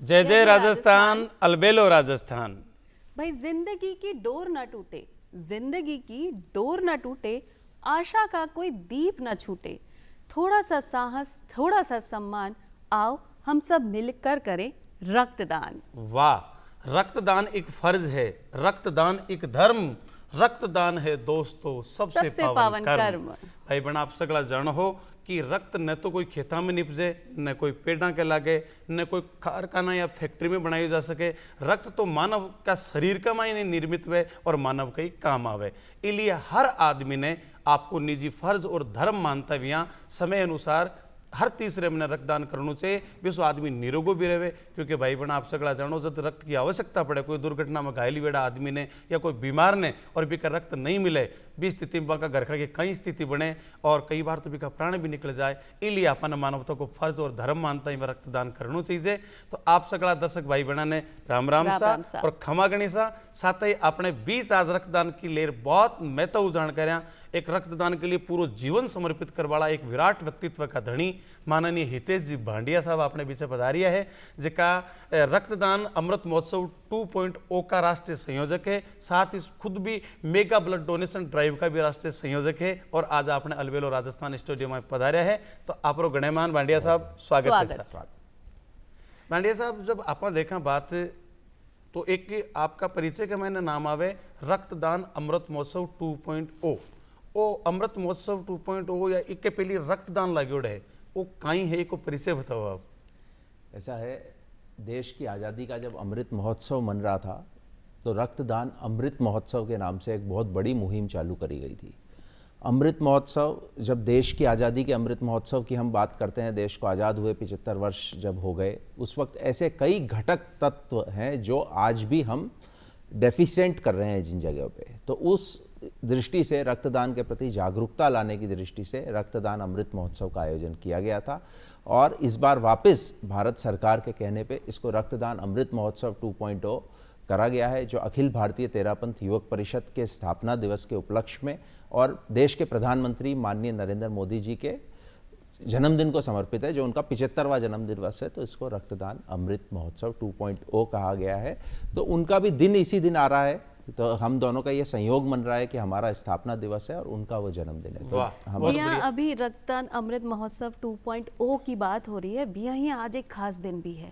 जय जय राजस्थान, अलबेलो राजस्थान। भाई जिंदगी की डोर ना टूटे, जिंदगी की डोर ना टूटे, आशा का कोई दीप ना छूटे, थोड़ा सा साहस, थोड़ा सा सम्मान, आओ हम सब मिलकर करें रक्तदान। वाह, रक्तदान एक फर्ज है, रक्तदान एक धर्म, रक्तदान है दोस्तों सबसे पावन कर्म। भाई बहन आप सगला जान हो कि रक्त न तो कोई खेता में निपजे, न कोई पेड़ा के लागे, न कोई कारखाना या फैक्ट्री में बनाई जा सके। रक्त तो मानव का शरीर का मायने निर्मित हुए और मानव का ही काम आवे। इसलिए हर आदमी ने आपको निजी फर्ज और धर्म मानता हुआ समय अनुसार हर तीसरे महीने रक्तदान करना चाहिए, भी उस आदमी निरोगो भी रहे। क्योंकि भाई बहन आप सगला जानो जब रक्त की आवश्यकता पड़े, कोई दुर्घटना में घायल बेड़ा आदमी ने या कोई बीमार ने और भी का रक्त नहीं मिले, भी स्थिति में का घर के कई स्थिति बने और कई बार तो भी का प्राण भी निकल जाए। इसलिए अपन मानवता को फर्ज और धर्म मानता है रक्तदान करना चाहिए। तो आप सगला दर्शक भाई बहना ने राम राम सा और खमा गणी सा, साथ ही अपने 20 आज रक्तदान की लेर बहुत महत्व जानकारियां, एक रक्तदान के लिए पूरा जीवन समर्पित कर वाला एक विराट व्यक्तित्व का धनी माननीय हितेश जी भांडिया साहब अपने पीछे पधारिया है, जिका रक्तदान अमृत महोत्सव 2.0 का राष्ट्रीय संयोजक है, साथ ही खुद भी मेगा ब्लड डोनेशन ड्राइव का भी राष्ट्रीय संयोजक है और आज आपने अलबेलो राजस्थान स्टूडियो में पधारिया है। तो आप गणमान भांडिया साहब स्वागत है। भांडिया साहब जब आपने देखा बात तो एक आपका परिचय का मैंने नाम आवे रक्तदान अमृत महोत्सव 2.0। ओ अमृत महोत्सव 2.0 या एक के पहले रक्तदान लागोड़ है, वो कहीं है, को परिचय बताओ आप। ऐसा है, देश की आज़ादी का जब अमृत महोत्सव मन रहा था तो रक्तदान अमृत महोत्सव के नाम से एक बहुत बड़ी मुहिम चालू करी गई थी। अमृत महोत्सव, जब देश की आज़ादी के अमृत महोत्सव की हम बात करते हैं, देश को आज़ाद हुए 75 वर्ष जब हो गए, उस वक्त ऐसे कई घटक तत्व हैं जो आज भी हम डेफिशिएंट कर रहे हैं जिन जगहों पे। तो उस दृष्टि से रक्तदान के प्रति जागरूकता लाने की दृष्टि से रक्तदान अमृत महोत्सव का आयोजन किया गया था और इस बार वापस भारत सरकार के कहने पे इसको रक्तदान अमृत महोत्सव 2.0 करा गया है, जो अखिल भारतीय तेरापंथ युवक परिषद के स्थापना दिवस के उपलक्ष्य में और देश के प्रधानमंत्री माननीय नरेंद्र मोदी जी के जन्मदिन को समर्पित है, जो उनका 75वां जन्मदिन दिवस है। तो इसको रक्तदान अमृत महोत्सव 2.0 कहा गया है। तो उनका भी दिन इसी दिन आ रहा है, तो हम दोनों का ये संयोग बन रहा है कि हमारा स्थापना दिवस है और उनका वो जन्मदिन है। तो जी हाँ, अभी रक्तदान अमृत महोत्सव 2.0 की बात हो रही है, भी यहाँ आज एक खास दिन भी है।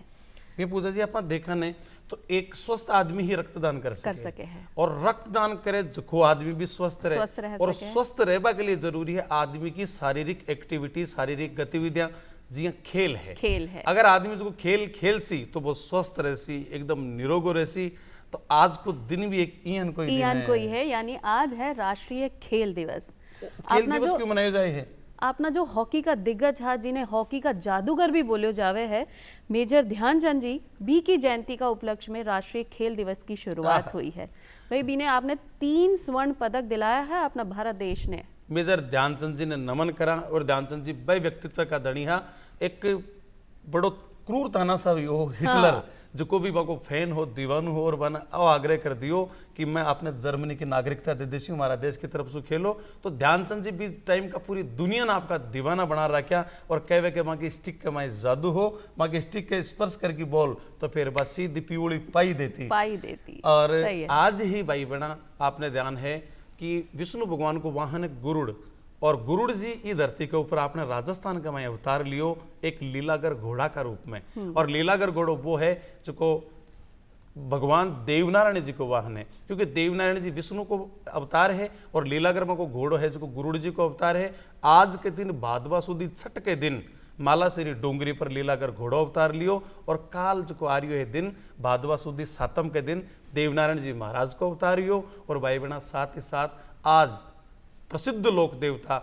ये पूजा जी आप देखा नहीं तो एक स्वस्थ आदमी ही रक्तदान कर सके है और रक्तदान करे जो आदमी भी स्वस्थ रहे और स्वस्थ रहने के लिए जरूरी है आदमी की शारीरिक एक्टिविटी, शारीरिक गतिविधियां, जी खेल है। अगर आदमी जो खेल खेल सी तो वो स्वस्थ रहसी, एकदम निरोगो रहसी। तो आज को दिन भी एक इयन कोई है, यानी आज है राष्ट्रीय खेल दिवस। खेल दिवस क्यों मनाया जाए है? आपना जो हॉकी का दिग्गज है, जिन्हें हॉकी का जादूगर भी बोलो जावे है, मेजर ध्यानचंद जी बी की जयंती का उपलक्ष्य में राष्ट्रीय खेल दिवस की शुरुआत हुई है। भाई बी ने आपने 3 स्वर्ण पदक दिलाया है अपना भारत देश ने। मेजर ध्यानचंद जी ने नमन करा और ध्यानचंद जी भाई व्यक्तित्व का धनी है, एक बड़ो क्रूर तानाशाह हो हिटलर जो को भी बाको फैन हो, दीवानु हो और बना आग्रह कर दियो कि मैं अपने जर्मनी की नागरिकता दे देती हूँ, हमारा देश की तरफ से खेलो। तो ध्यानचंद जी भी टाइम का पूरी दुनिया ने आपका दीवाना बना रखा और कहवे के माँ की स्टिक के माए जादू हो, माँ की स्टिक के स्पर्श करके बॉल तो फिर बस सीधी पीवड़ी पाई देती। और आज ही भाई बना आपने ध्यान है कि विष्णु भगवान को वाहन गुरुड़ और गुरुड़ जी इस धरती के ऊपर आपने राजस्थान का मैं अवतार लियो एक लीलागर घोड़ा का रूप में। और लीलागर घोड़ो वो है जो को भगवान देवनारायण जी को वाहन है, क्योंकि देवनारायण जी विष्णु को अवतार है और लीलागर में को घोड़ो है जो गुरुड़ जी को अवतार है। आज के दिन भादवा सुदी छठ के दिन मालाश्री डोंगरी पर लीलागर घोड़ो अवतार लियो और काल जो को आर्यो है दिन भादवा सुदी सातम के दिन देवनारायण जी महाराज को अवतारियो। और भाई बहना साथ ही साथ आज प्रसिद्ध लोक देवता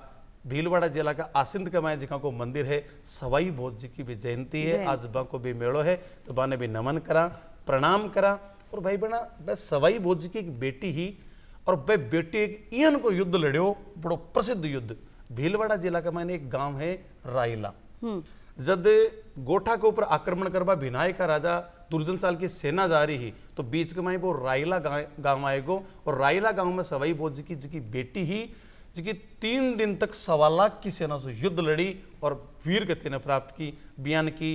भीलवाड़ा जिला का आसिंद कमाए जी का को मंदिर है, सवाई भोज जी की भी जयंती है, आज बा को भी मेड़ो है, तो बाने भी नमन करा, प्रणाम करा। और भाई बना बस सवाई भोज जी की एक बेटी ही और वह बेटी एक इयन को युद्ध लड़ियो, बड़ो प्रसिद्ध युद्ध। भीलवाड़ा जिला का मैंने एक गांव है रायला, जब गोठा के ऊपर आक्रमण करवा भिनाय का राजा दुर्जन साल की सेना जा रही ही तो बीच के माए वो रायला गांव आएगो और रायला गांव में सवाई भोज जी की बेटी ही जिसकी 3 दिन तक 1.25 लाख की सेना से युद्ध लड़ी और वीर गति ने प्राप्त की। बयान की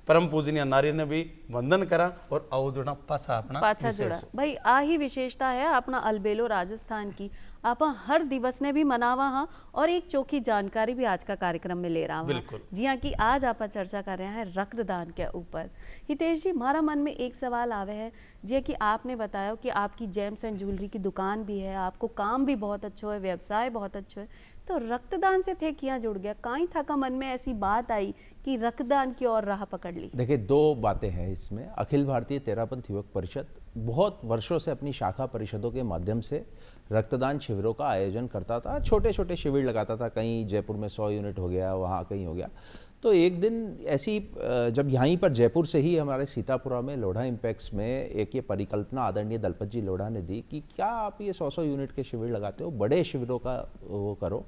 परम पूजनीय नारी ने भी वंदन करा और आओ जुड़ा पाछा अपना पाछा विशेष जुड़ा भाई आ ही विशेषता है अपना अलबेलो राजस्थान की। आप हर दिवस ने भी मनावा हाँ और एक चौखी जानकारी भी आज का कार्यक्रम में ले रहा हूँ। बिल्कुल। जी हाँ कि आज आप चर्चा कर रहे हैं रक्तदान के ऊपर। हितेश जी हमारा मन में एक सवाल आवे है जी कि आपने बताया कि आपकी जेम्स एंड ज्वेलरी की दुकान भी है, आपको काम भी बहुत अच्छा है, व्यवसाय बहुत अच्छा है, तो रक्तदान से थे किया जुड़ गया कहीं था का मन में ऐसी बात आई कि रक्तदान की ओर राह पकड़ ली? देखिए, दो बातें हैं इसमें। अखिल भारतीय तेरापंथ युवक परिषद बहुत वर्षों से अपनी शाखा परिषदों के माध्यम से रक्तदान शिविरों का आयोजन करता था। छोटे छोटे शिविर लगाता था, कहीं जयपुर में 100 यूनिट हो गया, वहाँ कहीं हो गया। तो एक दिन ऐसी जब यहीं पर जयपुर से ही हमारे सीतापुरा में लोढ़ा इम्पैक्ट्स में एक ये परिकल्पना आदरणीय दलपत जी लोढ़ा ने दी कि क्या आप ये 100 यूनिट के शिविर लगाते हो, बड़े शिविरों का वो करो।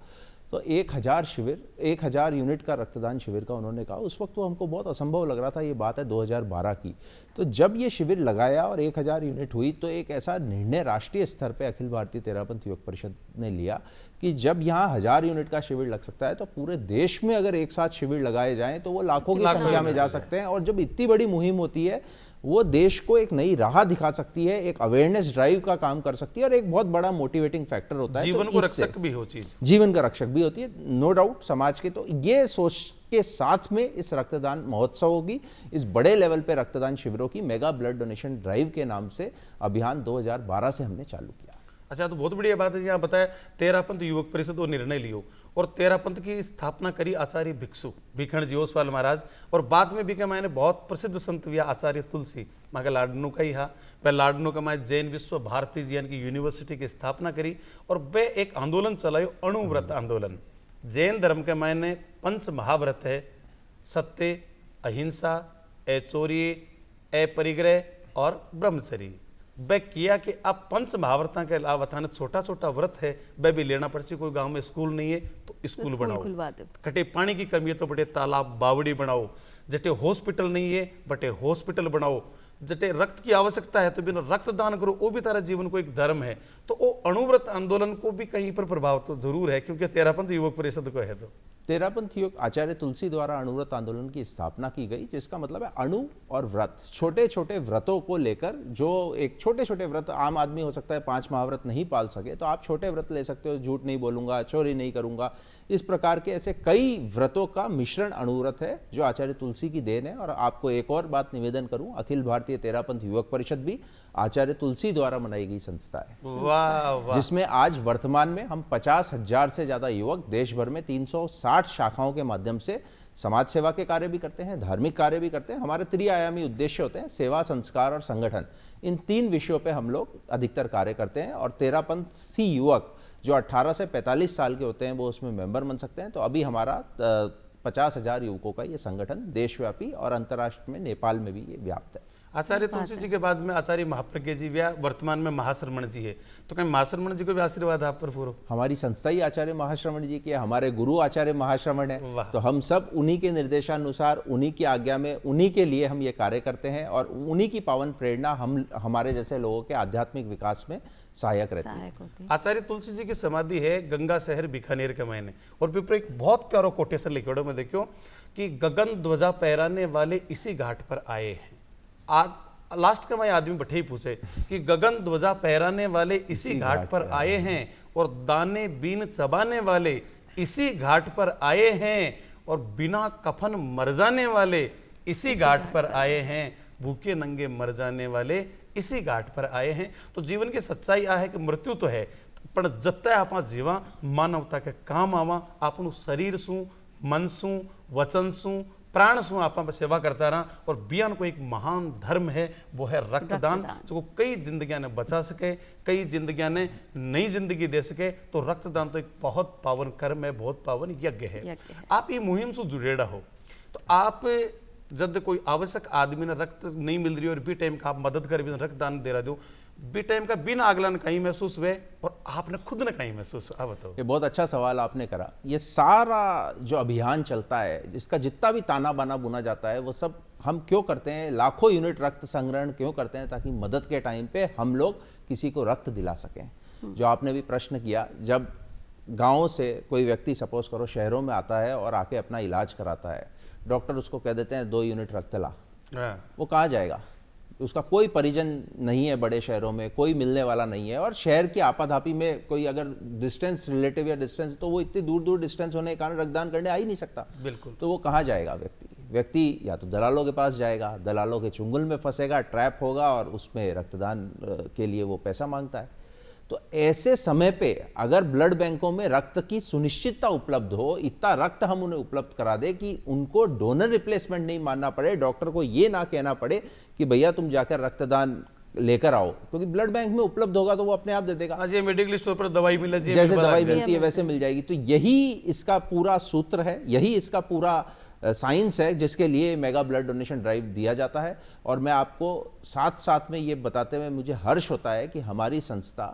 तो 1000 शिविर, 1000 यूनिट का रक्तदान शिविर का उन्होंने कहा। उस वक्त तो हमको बहुत असंभव लग रहा था, ये बात है 2012 की। तो जब ये शिविर लगाया और 1000 यूनिट हुई तो एक ऐसा निर्णय राष्ट्रीय स्तर पे अखिल भारतीय तेरापंथ युवक परिषद ने लिया कि जब यहाँ 1000 यूनिट का शिविर लग सकता है तो पूरे देश में अगर एक साथ शिविर लगाए जाएं तो वो लाखों की संख्या में जा सकते हैं। और जब इतनी बड़ी मुहिम होती है वो देश को एक नई राह दिखा सकती है, एक अवेयरनेस ड्राइव का काम कर सकती है और एक बहुत बड़ा मोटिवेटिंग फैक्टर होता है। जीवन तो को रक्षक भी हो चीज, जीवन का रक्षक भी होती है, नो डाउट समाज के। तो ये सोच के साथ में इस रक्तदान महोत्सव होगी, इस बड़े लेवल पे रक्तदान शिविरों की मेगा ब्लड डोनेशन ड्राइव के नाम से अभियान 2012 से हमने चालू किया। अच्छा, तो बहुत बढ़िया बात है जी। आप बताया तेरापंथ युवक परिषद वो निर्णय लियो और तेरापंथ की स्थापना करी आचार्य भिक्षु भीखण जी ओसवाल महाराज, और बाद में भी मैंने बहुत प्रसिद्ध संत हुआ आचार्य तुलसी माँ लाडनू का ही हा वह लाडनू का मैं जैन विश्व भारती जी की यूनिवर्सिटी की स्थापना करी और वे एक आंदोलन चलायो, अणुव्रत आंदोलन। जैन धर्म के मैंने 5 महाव्रत है, सत्य, अहिंसा, अचौर्य, अपरिग्रह और ब्रह्मचर्य। वह किया कि अब 5 महाव्रता के अलावा था छोटा छोटा व्रत है वह भी लेना पड़ती। कोई गांव में स्कूल नहीं है तो स्कूल बनाओ, कटे पानी की कमी है तो बड़े तालाब बावड़ी बनाओ, जटे हॉस्पिटल नहीं है बटे हॉस्पिटल बनाओ, जटे रक्त की आवश्यकता है तो बिना रक्तदान करो, वो भी तारा जीवन को एक धर्म है। तो वो अणुव्रत आंदोलन को भी कहीं पर प्रभाव तो जरूर है क्योंकि तेरापंथ युवक परिषद को है। तो तेरापंथ युवक आचार्य तुलसी द्वारा अणुव्रत आंदोलन की स्थापना की गई, जिसका मतलब है अणु और व्रत, छोटे छोटे व्रतों को लेकर। जो एक छोटे छोटे व्रत आम आदमी हो सकता है 5 महाव्रत नहीं पाल सके तो आप छोटे व्रत ले सकते हो, झूठ नहीं बोलूंगा, चोरी नहीं करूंगा, इस प्रकार के ऐसे कई व्रतों का मिश्रण अणुव्रत है जो आचार्य तुलसी की देन है। और आपको एक और बात निवेदन करूं, अखिल भारतीय तेरापंथ युवक परिषद भी आचार्य तुलसी द्वारा बनाई गई संस्था है, वाह वाह। जिसमें आज वर्तमान में हम 50,000 से ज्यादा युवक देश भर में 360 शाखाओं के माध्यम से समाज सेवा के कार्य भी करते हैं, धार्मिक कार्य भी करते हैं। हमारे त्रिआयामी उद्देश्य होते हैं सेवा, संस्कार और संगठन। इन 3 विषयों पे हम लोग अधिकतर कार्य करते हैं। और तेरापंथी युवक जो 18 से 45 साल के होते हैं वो उसमें मेंबर बन सकते हैं। तो अभी हमारा 50,000 युवकों का ये संगठन देशव्यापी और अंतर्राष्ट्र में नेपाल में भी ये व्याप्त है। आचार्य तुलसी जी के बाद में आचार्य महाप्रज्ञ जी व्या वर्तमान में महाश्रमण जी है, तो कहीं महाश्रमण जी को भी आशीर्वाद आप पर पूरो? हमारी संस्था ही आचार्य महाश्रमण जी की है, हमारे गुरु आचार्य महाश्रमण है। तो हम सब उन्हीं के निर्देशानुसार, उन्हीं की आज्ञा में, उन्हीं के लिए हम ये कार्य करते हैं और उन्हीं की पावन प्रेरणा हम हमारे जैसे लोगों के आध्यात्मिक विकास में सहायक रहती है। आचार्य तुलसी जी की समाधि है गंगा शहर बीकानेर के मैंने, और पेपर एक बहुत प्यारा कोटेशन लिखो में देखो कि गगन ध्वजा फहराने वाले इसी घाट पर आए हैं। आज लास्ट का मैं आदमी बैठे ही पूछे कि गगन ध्वजा फहराने वाले इसी घाट पर आए हैं और दाने बीन चबाने वाले इसी घाट पर आए हैं और बिना कफन मर जाने वाले इसी घाट पर आए हैं, भूखे नंगे मर जाने वाले इसी घाट पर आए हैं। तो जीवन की सच्चाई आ है कि मृत्यु तो है पर जत्ता आप जीवा मानवता के काम आवा, आपनु शरीर शू, मन शू, वचन शू, प्राण शू आप सेवा करता रहा। और बियान को एक महान धर्म है वो है रक्तदान, जो कई जिंदगियां ने बचा सके, कई जिंदगियां ने नई जिंदगी दे सके। तो रक्तदान तो एक बहुत पावन कर्म है, बहुत पावन यज्ञ है। आप ये मुहिम से जुड़ेड़ा हो तो आप जब कोई आवश्यक आदमी ने रक्त नहीं मिल रही और बी टाइम का आप मदद कर रक्तदान दे रहा दो, बी टाइम का बिना अगला कहीं महसूस हुए और आपने खुद ने कहीं महसूस हुआ? बताओ। ये बहुत अच्छा सवाल आपने करा। ये सारा जो अभियान चलता है, जिसका जितना भी ताना बाना बुना जाता है, वो सब हम क्यों करते हैं? लाखों यूनिट रक्त संग्रहण क्यों करते हैं? ताकि मदद के टाइम पे हम लोग किसी को रक्त दिला सकें। जो आपने भी प्रश्न किया, जब गाँव से कोई व्यक्ति सपोज करो शहरों में आता है और आके अपना इलाज कराता है, डॉक्टर उसको कह देते हैं 2 यूनिट रक्त ला, हाँ, वो कहाँ जाएगा? उसका कोई परिजन नहीं है बड़े शहरों में, कोई मिलने वाला नहीं है, और शहर की आपाधापी में कोई अगर डिस्टेंस रिलेटिव या डिस्टेंस, तो वो इतनी दूर दूर डिस्टेंस होने के कारण रक्तदान करने आ ही नहीं सकता। बिल्कुल। तो वो कहाँ जाएगा व्यक्ति या तो दलालों के पास जाएगा, दलालों के चुंगल में फंसेगा, ट्रैप होगा और उसमें रक्तदान के लिए वो पैसा मांगता है। तो ऐसे समय पे अगर ब्लड बैंकों में रक्त की सुनिश्चितता उपलब्ध हो, इतना रक्त हम उन्हें उपलब्ध करा दे कि उनको डोनर रिप्लेसमेंट नहीं मानना पड़े, डॉक्टर को ये ना कहना पड़े कि भैया तुम जाकर रक्तदान लेकर आओ, क्योंकि ब्लड बैंक में उपलब्ध होगा तो वो अपने आप दे देगा। आज ये मेडिकल स्टोर पर दवाई मिल जाए, जैसे दवाई मिलती है वैसे मिल जाएगी। तो यही इसका पूरा सूत्र है, यही इसका पूरा साइंस है जिसके लिए मेगा ब्लड डोनेशन ड्राइव दिया जाता है। और मैं आपको साथ साथ में ये बताते हुए मुझे हर्ष होता है कि हमारी संस्था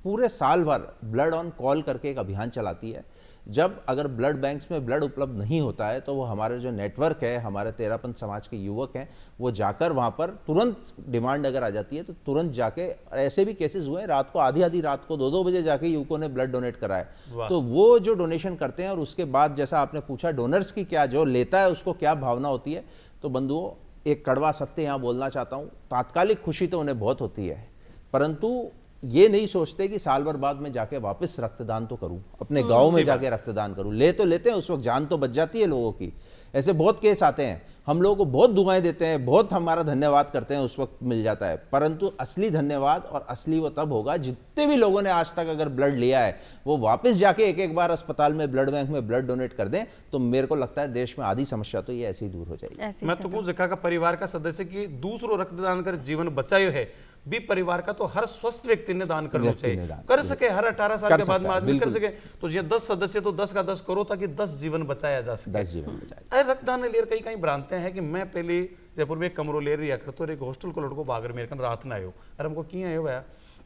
पूरे साल भर ब्लड ऑन कॉल करके एक अभियान चलाती है। जब अगर ब्लड बैंक्स में ब्लड उपलब्ध नहीं होता है तो वो हमारे जो नेटवर्क है, हमारे तेरापंथ समाज के युवक हैं, वो जाकर वहाँ पर तुरंत डिमांड अगर आ जाती है तो तुरंत जाके, ऐसे भी केसेस हुए रात को आधी रात को 2-2 बजे जाके युवकों ने ब्लड डोनेट कराए। तो वो जो डोनेशन करते हैं और उसके बाद जैसा आपने पूछा डोनर्स की क्या, जो लेता है उसको क्या भावना होती है, तो बंधुओं एक कड़वा सत्य यहाँ बोलना चाहता हूँ, तात्कालिक खुशी तो उन्हें बहुत होती है, परंतु ये नहीं सोचते कि साल भर बाद में जाके वापस रक्तदान तो करूं, अपने गांव में जाके रक्तदान करूं। ले तो लेते हैं, उस वक्त जान तो बच जाती है लोगों की। ऐसे बहुत केस आते हैं, हम लोगों को बहुत दुआएं देते हैं, बहुत हमारा धन्यवाद करते हैं, उस वक्त मिल जाता है, परंतु असली धन्यवाद और असली वो तब होगा जितने भी लोगों ने आज तक अगर ब्लड लिया है वो वापस जाके एक बार अस्पताल में, ब्लड बैंक में ब्लड डोनेट कर दें, तो मेरे को लगता है देश में आधी समस्या तो ये ऐसे ही दूर हो जाएगी। मैं तो कुछ देखा का परिवार का सदस्य की दूसरों रक्तदान कर जीवन बचायो है भी परिवार का, तो हर स्वस्थ व्यक्ति ने दान करना चाहिए, कर सके हर 18 साल के बाद में आदमी कर सके, तो ये 10 सदस्य तो 10 का 10 करो ताकि 10 जीवन बचाया जा सके। 10 जीवन बचाया। रक्तदान लेर कई कई भ्रांते हैं कि मैं पहले जयपुर में एक कमरो ले रही करतो और एक हॉस्टल को लड़को बागर मेरे कन रात ना आयो, अरे हमको किए आयो भैया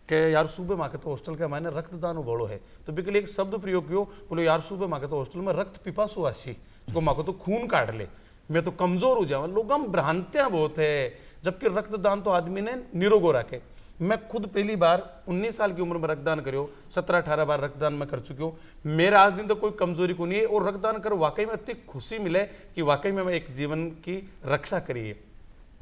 कि यार सुबह माँ के तो हॉस्टल का मैंने रक्तदान बड़ो है, तो बिकल एक शब्द प्रयोग किया, बोलो यार सुबह माँ के तो हॉस्टल में रक्त पिपासु आशी, उसको माँ को तो खून काट ले, मैं तो कमजोर हो जाऊँ। लोग हम भ्रांतियां बहुत है, जबकि रक्तदान तो आदमी ने निरोगो रखे। मैं खुद पहली बार 19 साल की उम्र में रक्तदान करो, 17-18 बार रक्तदान में कर चुकी हूँ। मेरा आज दिन तो कोई कमजोरी को नहीं है, और रक्तदान कर वाकई में इतनी खुशी मिले कि वाकई में मैं एक जीवन की रक्षा करी है,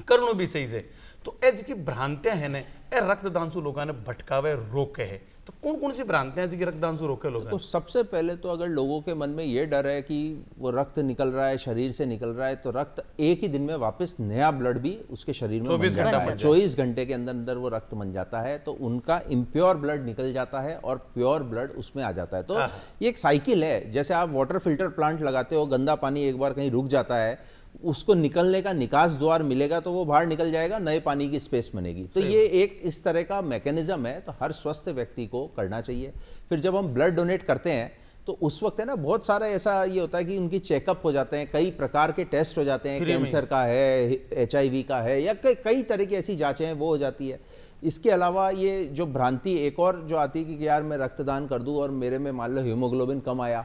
करनो भी चाहिए। तो एज की भ्रांतियां है ने ए रक्तदान से लोगों ने भटकावे रोके है, तो कौन कौन सी भ्रांतियां जी रक्तदान से रोके लोग? तो सबसे पहले तो अगर लोगों के मन में ये डर है कि वो रक्त निकल रहा है, शरीर से निकल रहा है, तो रक्त एक ही दिन में वापस नया ब्लड भी उसके शरीर में 24 घंटे के अंदर अंदर वो रक्त बन जाता है, तो उनका इम्प्योर ब्लड निकल जाता है और प्योर ब्लड उसमें आ जाता है। तो ये एक साइकिल है, जैसे आप वाटर फिल्टर प्लांट लगाते हो, गंदा पानी एक बार कहीं रुक जाता है, उसको निकलने का निकास द्वार मिलेगा तो वो बाहर निकल जाएगा, नए पानी की स्पेस बनेगी। तो ये एक इस तरह का मैकेनिज्म है, तो हर स्वस्थ व्यक्ति को करना चाहिए। फिर जब हम ब्लड डोनेट करते हैं तो उस वक्त है ना, बहुत सारा ऐसा ये होता है कि उनकी चेकअप हो जाते हैं, कई प्रकार के टेस्ट हो जाते हैं, कैंसर का है, HIV का है, या कई तरह की ऐसी जांचें हैं वो हो जाती है। इसके अलावा ये जो भ्रांति एक और जो आती है कि यार मैं रक्तदान कर दूं और मेरे में मान लो हीमोग्लोबिन कम आया,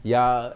या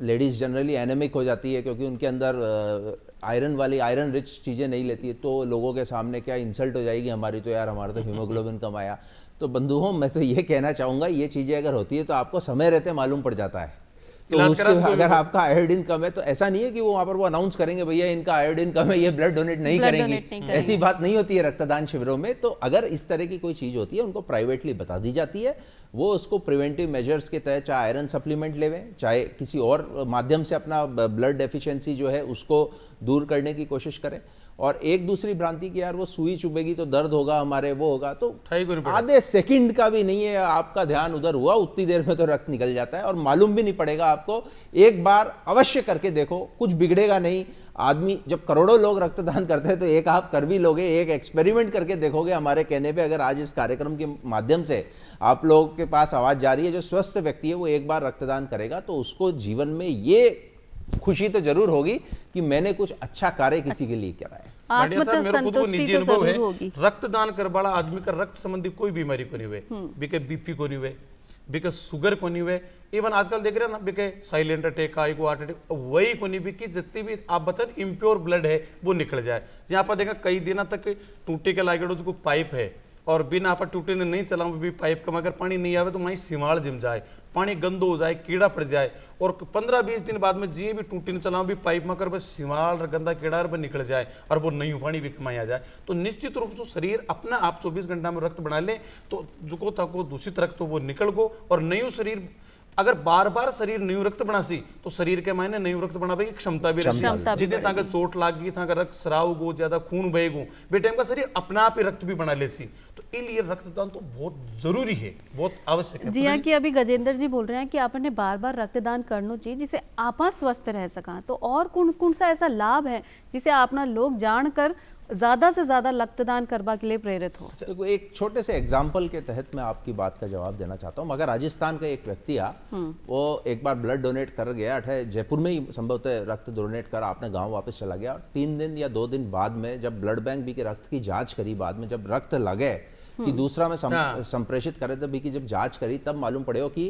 लेडीज जनरली एनेमिक हो जाती है क्योंकि उनके अंदर आयरन रिच चीज़ें नहीं लेती है, तो लोगों के सामने क्या इंसल्ट हो जाएगी हमारी, तो यार हमारा तो हीमोग्लोबिन कम आया। तो बंधुओं मैं तो ये कहना चाहूँगा, ये चीज़ें अगर होती है तो आपको समय रहते मालूम पड़ जाता है। तो उसके अगर आपका आयोडीन कम है तो ऐसा नहीं है कि वो वहाँ पर वो अनाउंस करेंगे भैया इनका आयोडीन कम है, ये ब्लड डोनेट नहीं करेंगी, ऐसी बात नहीं होती है रक्तदान शिविरों में। तो अगर इस तरह की कोई चीज़ होती है उनको प्राइवेटली बता दी जाती है, वो उसको प्रिवेंटिव मेजर्स के तहत चाहे आयरन सप्लीमेंट लेवें, चाहे किसी और माध्यम से अपना ब्लड डेफिशिएंसी जो है उसको दूर करने की कोशिश करें। और एक दूसरी भ्रांति की यार वो सुई चुभेगी तो दर्द होगा हमारे, वो होगा, तो आधे सेकंड का भी नहीं है, आपका ध्यान उधर हुआ उतनी देर में तो रक्त निकल जाता है और मालूम भी नहीं पड़ेगा आपको। एक बार अवश्य करके देखो, कुछ बिगड़ेगा नहीं। आदमी जब करोड़ों लोग रक्तदान करते हैं तो एक आप कर भी लोगे, एक एक्सपेरिमेंट करके देखोगे हमारे कहने पे। अगर आज इस कार्यक्रम के माध्यम से आप लोगों के पास आवाज जा रही है, जो स्वस्थ व्यक्ति है वो एक बार रक्तदान करेगा तो उसको जीवन में ये खुशी तो जरूर होगी कि मैंने कुछ अच्छा कार्य किसी के लिए करा है। मेरे खुद को निजी अनुभव है, रक्तदान कर बड़ा आदमी का रक्त संबंधी कोई बीमारी को नहीं हुए, बीके BP को नहीं हुए, बीके शुगर को नहीं हुए, इवन आजकल देख रहे हैं ना बीके साइलेंट अटैक, आई को हार्ट अटैक, वही को नहीं भी कि जितनी भी आप बताए इम्प्योर ब्लड है वो निकल जाए। जहाँ पर देखा कई दिनों तक टूटे के लागे जो पाइप है और बिना आप टूटे ने नहीं चलाऊं भी पाइप का, अगर पानी नहीं आवे तो वहीं सिवाड़ जिम जाए, पानी गंदो हो जाए, कीड़ा पड़ जाए और 15-20 दिन बाद में जी भी टूटी न चलाओ भी पाइप में कर बस सिवाल गंदा कीड़ा पर निकल जाए और वो नई पानी भी कमाया जाए, तो निश्चित रूप से शरीर अपना आप 24 घंटा में रक्त बना ले तो जुको तको दूषित रक्त तो वो निकल गो। और नयो शरीर अगर बार बार शरीर नयू रक्त बनासी तो शरीर के मायने नयू रक्त बनावे की क्षमता भी रहती, जितने ताकि चोट लाग गई था रक्त सराव गो, ज्यादा खून बहेगो बेटे का शरीर अपना आप ही रक्त भी बना लेसी। तो इसलिए रक्तदान तो बहुत जरूरी है, बहुत आवश्यक है। जी हाँ, कि अभी गजेंद्र जी बोल रहे हैं कि आपने बार बार रक्तदान करना चाहिए जिसे आपा स्वस्थ रह सका, तो और कौन कौन सा ऐसा लाभ है जिसे आपना लोग जानकर ज्यादा से ज्यादा रक्तदान करवा के लिए प्रेरित हो? देखो एक छोटे से एग्जाम्पल के तहत मैं आपकी बात का जवाब देना चाहता हूँ। मगर राजस्थान का एक व्यक्ति आ वो एक बार ब्लड डोनेट कर गया, अठे जयपुर में ही संभवतः रक्त डोनेट कर अपने गांव वापस चला गया। 3 दिन या 2 दिन बाद में जब ब्लड बैंक भी के रक्त की जांच करी, बाद में जब रक्त लगे कि दूसरा में संप्रेषित करे तब भी की जब जांच करी तब मालूम पड़े कि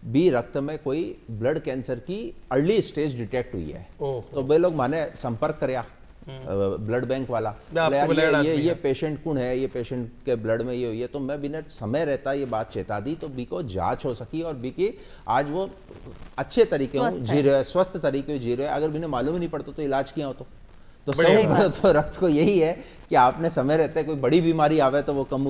बी रक्त में कोई ब्लड कैंसर की अर्ली स्टेज डिटेक्ट हुई है। तो वे लोग माने संपर्क करया ब्लड बैंक वाला, ये पेशेंट कौन है, ये पेशेंट के ब्लड में ये हुई है। तो मैं बिना समय रहता ये बात चेता दी तो बी को जांच हो सकी और बी की आज वो अच्छे तरीके जी रहे, स्वस्थ तरीके जी रहे। अगर बिना मालूम ही नहीं पड़ता तो इलाज किया हो तो तो रक्त को यही है कि आपने समय रहते कोई बड़ी बीमारी आवे तो वो कम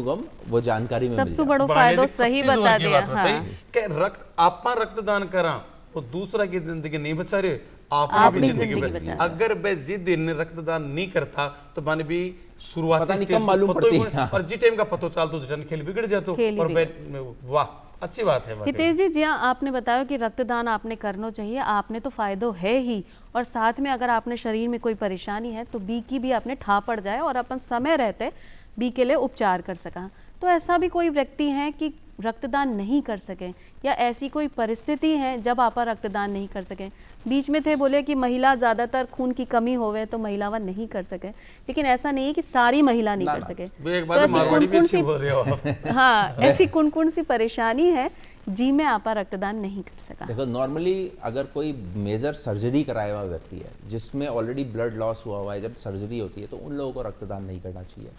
वो जानकारी में सबसे बड़ा फायदा सही बता दिया। हाँ। कि रक्त आपा रक्तदान करा वो दूसरा की जिंदगी नहीं बचा रहे, आपने भी जिंदगी बचा। अगर वे जिस दिन रक्तदान नहीं करता तो माने भी शुरुआती स्टेज मालूम पड़ती है और जिस टाइम का पता चल तो जन खेल बिगड़ जातो। और वाह अच्छी बात है हितेश जी। जी हाँ, आपने बताया कि रक्तदान आपने करना चाहिए, आपने तो फायदो है ही, और साथ में अगर आपने शरीर में कोई परेशानी है तो बी की भी आपने ठा पड़ जाए और अपन समय रहते बी के लिए उपचार कर सका। तो ऐसा भी कोई व्यक्ति है कि रक्तदान नहीं कर सके या ऐसी कोई परिस्थिति है जब आप रक्तदान नहीं कर सके? बीच में थे बोले कि महिला ज़्यादातर खून की कमी होवे तो महिला वह नहीं कर सके, लेकिन ऐसा नहीं है कि सारी महिला नहीं कर सके। हाँ, ऐसी कौन कौन सी परेशानी है जी में आप रक्तदान नहीं कर सका? देखो नॉर्मली अगर कोई मेजर सर्जरी कराया हुआ व्यक्ति है जिसमें ऑलरेडी ब्लड लॉस हुआ है, जब सर्जरी होती है तो उन लोगों को रक्तदान नहीं करना चाहिए।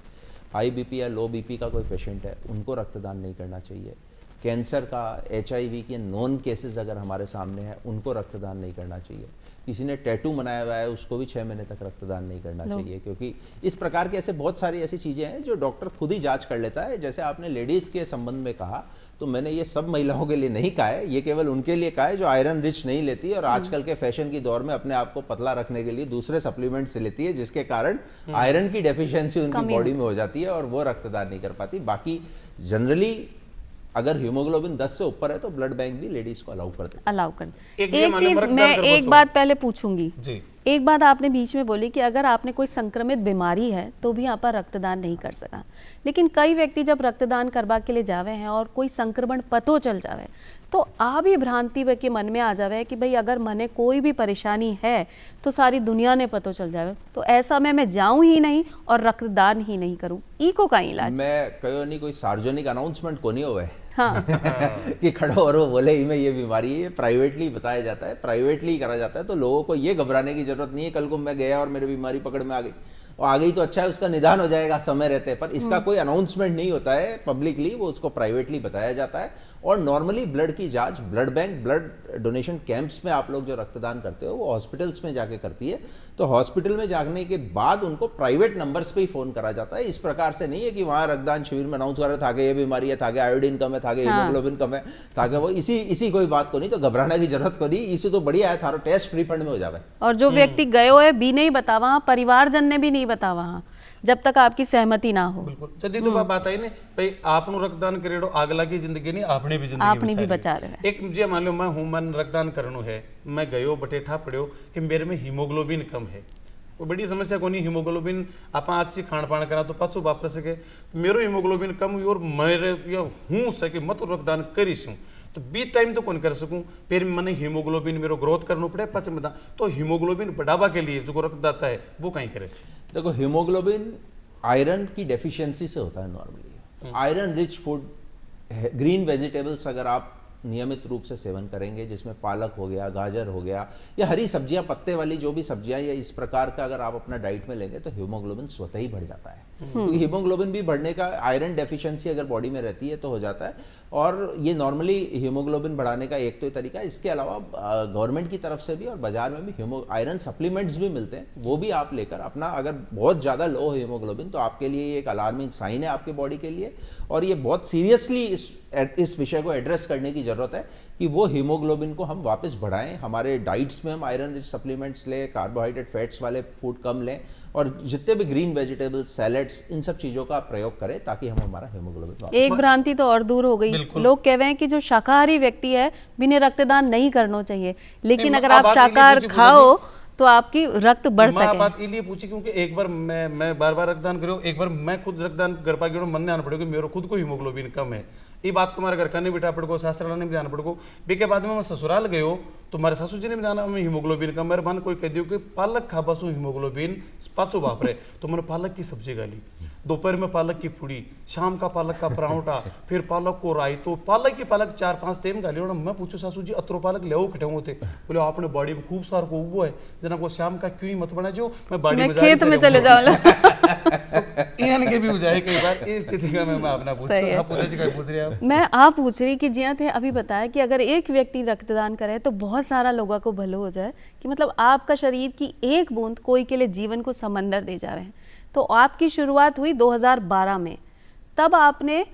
हाई बीपी या लो बीपी का कोई पेशेंट है उनको रक्तदान नहीं करना चाहिए। कैंसर का, HIV के नॉन केसेस अगर हमारे सामने हैं उनको रक्तदान नहीं करना चाहिए। किसी ने टैटू बनाया हुआ है उसको भी 6 महीने तक रक्तदान नहीं करना चाहिए, क्योंकि इस प्रकार की ऐसे बहुत सारी ऐसी चीज़ें हैं जो डॉक्टर खुद ही जांच कर लेता है। जैसे आपने लेडीज़ के संबंध में कहा तो मैंने ये सब महिलाओं के लिए नहीं कहा है, ये केवल उनके लिए कहा है जो आयरन रिच नहीं लेती और आजकल के फैशन की दौर में अपने आप को पतला रखने के लिए दूसरे सप्लीमेंट से लेती है, जिसके कारण आयरन की डेफिशिएंसी उनकी बॉडी में हो जाती है और वो रक्तदान नहीं कर पाती। बाकी जनरली अगर हीमोग्लोबिन 10 से ऊपर है तो ब्लड बैंक भी लेडीज को अलाउ कर एक चीज मैं एक बात पहले पूछूंगी जी। एक बात आपने बीच में बोली कि अगर आपने कोई संक्रमित बीमारी है तो भी आप रक्तदान नहीं कर सका, लेकिन कई व्यक्ति जब रक्तदान करवा के लिए जावे हैं और कोई संक्रमण पतो चल जावे तो आ भी भ्रांति वे के मन में आ जावे कि भाई अगर मने कोई भी परेशानी है तो सारी दुनिया ने पतो चल जावे, तो ऐसा मैं जाऊं ही नहीं और रक्तदान ही नहीं करूं, ई को का इलाज? मैं कहो नहीं कोई सार्वजनिक अनाउंसमेंट को नहीं होवे हाँ। कि खड़ो और वो बोले ही में ये बीमारी है, ये प्राइवेटली बताया जाता है, प्राइवेटली करा जाता है। तो लोगों को ये घबराने की जरूरत नहीं है कल को मैं गया और मेरी बीमारी पकड़ में आ गई और आ गई तो अच्छा है, उसका निदान हो जाएगा समय रहते, पर इसका कोई अनाउंसमेंट नहीं होता है पब्लिकली, वो उसको प्राइवेटली बताया जाता है। और नॉर्मली ब्लड की जांच blood bank, blood donation camps में आप लोग जो रक्तदान करते हो वो हॉस्पिटल्स में जाके करती है, तो हॉस्पिटल में जाने के बाद उनको प्राइवेट नंबर्स पे ही फोन करा जाता है। इस प्रकार से नहीं है कि वहां रक्तदान शिविर में अनाउंस कर रहे था कि ये बीमारी है, था कि आयोडीन कम है, था कि हीमोग्लोबिन कम है, था कि वो इसी कोई बात को नहीं, तो घबराने की जरूरत को नहीं, इसे तो बढ़िया है थारो टेस्ट फ्री फंड में हो जावे। और जो व्यक्ति गए हुए भी नहीं बतावा, परिवारजन ने भी नहीं बतावा जब तक आपकी सहमति ना हो। बिल्कुल जदी तो बात आई ने भाई आपनु रक्तदान करेडो आगला की जिंदगी नहीं आपने भी जिंदगी आपने भी बचा रहे। एक मुझे मान लो मैं हूं, मन रक्तदान करनो है, मैं गयो बटेठा पड़ियो कि मेरे में हीमोग्लोबिन कम है, वो बड़ी समस्या कोनी। हीमोग्लोबिन आप आज से खान पान करा तो पाछो वापस सके मेरो हीमोग्लोबिन कम हुई और मेरे हूं सके मत रक्तदान करीशू तो बी टाइम तो कौन कर सकूं, फिर मैंने हीमोग्लोबिन मेरो ग्रोथ करना पड़े पाच में, तो हीमोग्लोबिन बढ़ावा के लिए जो रक्तदाता है वो कहीं करे। देखो हीमोग्लोबिन आयरन की डेफिशिएंसी से होता है normally. Iron rich food, green vegetables अगर आप नियमित रूप से सेवन करेंगे, जिसमें पालक हो गया, गाजर हो गया या हरी सब्जियां, पत्ते वाली जो भी सब्जियां या इस प्रकार का अगर आप अपना डाइट में लेंगे तो हीमोग्लोबिन स्वतः ही बढ़ जाता है। क्योंकि हीमोग्लोबिन भी बढ़ने का, आयरन डेफिशिएंसी अगर बॉडी में रहती है तो हो जाता है। और ये नॉर्मली हीमोग्लोबिन बढ़ाने का एक तो तरीका है। इसके अलावा गवर्नमेंट की तरफ से भी और बाजार में भी आयरन सप्लीमेंट्स भी मिलते हैं, वो भी आप लेकर अपना, अगर बहुत ज़्यादा लो हीमोग्लोबिन तो आपके लिए ये एक अलार्मिंग साइन है आपके बॉडी के लिए, और ये बहुत सीरियसली इस विषय को एड्रेस करने की ज़रूरत है कि वो हीमोग्लोबिन को हम वापस बढ़ाएं। हमारे डाइट्स में हम आयरन रिच सप्लीमेंट्स लें, कार्बोहाइड्रेट फैट्स वाले फूड कम लें, और जितने भी ग्रीन वेजिटेबल्स, सैलेड्स, इन सब चीज़ों का प्रयोग करें ताकि हम हमारा हीमोग्लोबिन। एक भ्रांति तो और दूर हो गई, लोग कह रहे हैं कि जो शाकाहारी व्यक्ति है बिना रक्तदान नहीं करना चाहिए, लेकिन अगर आप शाकाहार खाओ तो आपकी रक्त बढ़ सके। बात इसलिए पूछी क्योंकि एक बार मैं बार बार रक्तदान करो, एक बार मैं खुद रक्तदान कर पा गया, मन ने आना पड़ेगा मेरे खुद को हीमोग्लोबिन कम है, ये बात को हमारे घर का नहीं बिठा पड़को, सासरा ने भी जाना पड़को। के बाद में मैं ससुराल गयो तो हमारे सासू जी ने भी जाना हमें हीमोग्लोबिन कम, मेरे मन कोई कह दियो कि पालक खा बसो हीमोग्लोबिन पासो बाप रे, तो मैंने पालक की सब्जी गाली, दोपहर में पालक की पूड़ी, शाम का पालक का पराठा, फिर पालक को रायतो, पालक की पालक 4-5 टाइम गाली। और मैं पूछू सासू जी अतरो पालक ले खटे होते, बोले आपने बॉडी में खूब सार को वो है जना को शाम का क्यों ही मत बना जो मैं बॉडी में खेत में चले जाऊंगा। के भी हो जाए कई बार इस स्थिति का मैं अपना पूछ रहे हैं। मैं आप पूछ रही कि जिया थे अभी बताया कि अगर एक व्यक्ति रक्तदान करे तो बहुत सारा लोगों को भलो हो जाए, कि मतलब आपका शरीर की एक बूंद कोई के लिए जीवन को समंदर दे जा रहे हैं। तो आपकी शुरुआत हुई 2012 में, तब आपने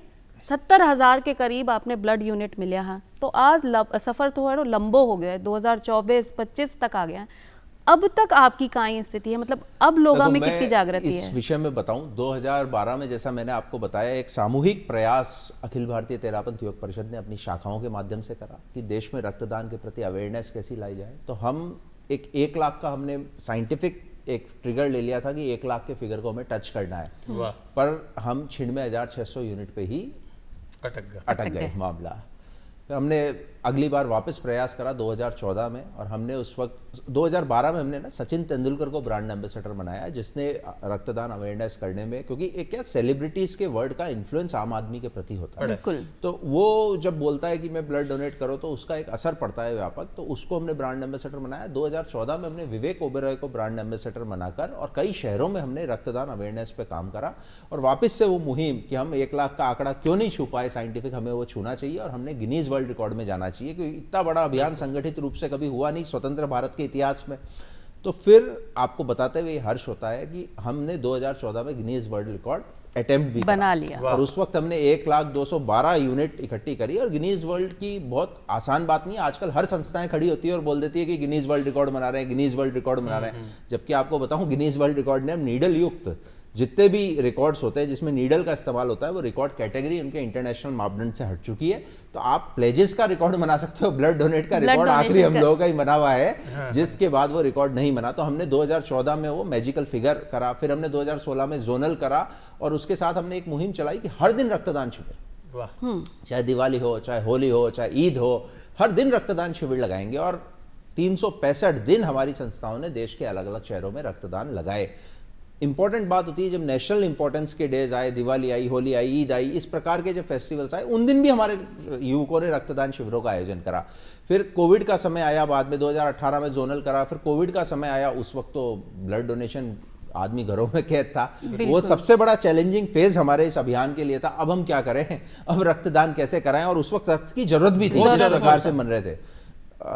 70,000 के करीब आपने ब्लड यूनिट मिले हैं, तो आज सफर थोड़ा लंबो हो गया है, 2024-25 तक आ गया है। अब तक आपकी कहाँ स्थिति है, मतलब अब लोगों में कितनी जागृति है? इस विषय में बताऊं, 2012 में जैसा मैंने आपको बताया, एक सामूहिक प्रयास अखिल भारतीय तेरापंथ योग परिषद ने अपनी शाखाओं के माध्यम से करा कि देश में रक्तदान के प्रति अवेयरनेस कैसी लाई जाए। तो हम 1 लाख का हमने साइंटिफिक एक ट्रिगर ले लिया था कि 1 लाख के फिगर को हमें टच करना है, पर हम 96,600 यूनिट पे ही अटक गए मामला। हमने अगली बार वापस प्रयास करा 2014 में, और हमने उस वक्त 2012 में हमने ना सचिन तेंदुलकर को ब्रांड एम्बेसडर बनाया, जिसने रक्तदान अवेयरनेस करने में, क्योंकि एक क्या सेलिब्रिटीज के वर्ड का इन्फ्लुएंस आम आदमी के प्रति होता है, बिल्कुल। तो वो जब बोलता है कि मैं ब्लड डोनेट करो तो उसका एक असर पड़ता है व्यापक, तो उसको हमने ब्रांड एम्बेसडर बनाया। 2014 में हमने विवेक ओबेरॉय को ब्रांड एम्बेसडर बनाकर और कई शहरों में हमने रक्तदान अवेयरनेस पे काम करा, और वापस से वो मुहिम कि हम 1 लाख का आंकड़ा क्यों नहीं छू पाए साइंटिफिक, हमें वो छूना चाहिए और हमने गिनीज वर्ल्ड रिकॉर्ड में जाना चाहिए, क्योंकि इतना बड़ा अभियान संगठित रूप से कभी हुआ नहीं स्वतंत्र भारत के इतिहास में। तो फिर आपको बताते हुए हर्ष होता है कि हमने 2014 में गिनीज वर्ल्ड रिकॉर्ड अटेम्प्ट भी बना लिया, और उस वक्त हमने 1,212 यूनिट इकट्ठी करी। और गिनीज वर्ल्ड की बहुत आसान बात नहीं है, आजकल हर संस्थाएं खड़ी होती है और बोल देती है कि गिनीज वर्ल्ड रिकॉर्ड बना रहे हैं, गिनीज वर्ल्ड रिकॉर्ड बना रहे हैं, जबकि आपको बताऊं गिनीज वर्ल्ड रिकॉर्ड ने हम नीडल युक्त जितने भी रिकॉर्ड्स होते हैं जिसमें नीडल का इस्तेमाल होता है, वो रिकॉर्ड कैटेगरी उनके इंटरनेशनल मापदंड से हट चुकी है। तो आप प्लेजेस का रिकॉर्ड बना सकते हो, ब्लड डोनेट का रिकॉर्ड आखिरी हम लोगों का ही बना हुआ है, जिसके बाद वो रिकॉर्ड नहीं बना। तो हमने 2014 में वो मैजिकल फिगर करा, फिर हमने 2016 में जोनल करा, और उसके साथ हमने एक मुहिम चलाई कि हर दिन रक्तदान शिविर, चाहे दिवाली हो, चाहे होली हो, चाहे ईद हो, हर दिन रक्तदान शिविर लगाएंगे। और 365 दिन हमारी संस्थाओं ने देश के अलग अलग शहरों में रक्तदान लगाए। इंपॉर्टेंट बात होती है जब नेशनल इंपॉर्टेंस के डेज आए, दिवाली आई, होली आई, ईद आई, इस प्रकार के जब फेस्टिवल्स आए, उन दिन भी हमारे युवकों ने रक्तदान शिविरों का आयोजन करा। फिर कोविड का समय आया, बाद में 2018 में जोनल करा, फिर कोविड का समय आया, उस वक्त तो ब्लड डोनेशन आदमी घरों में कैद था, वो सबसे बड़ा चैलेंजिंग फेज हमारे इस अभियान के लिए था। अब हम क्या करें, अब रक्तदान कैसे कराएं, और उस वक्त रक्त की जरूरत भी थी, जिस प्रकार से मन रहे थे।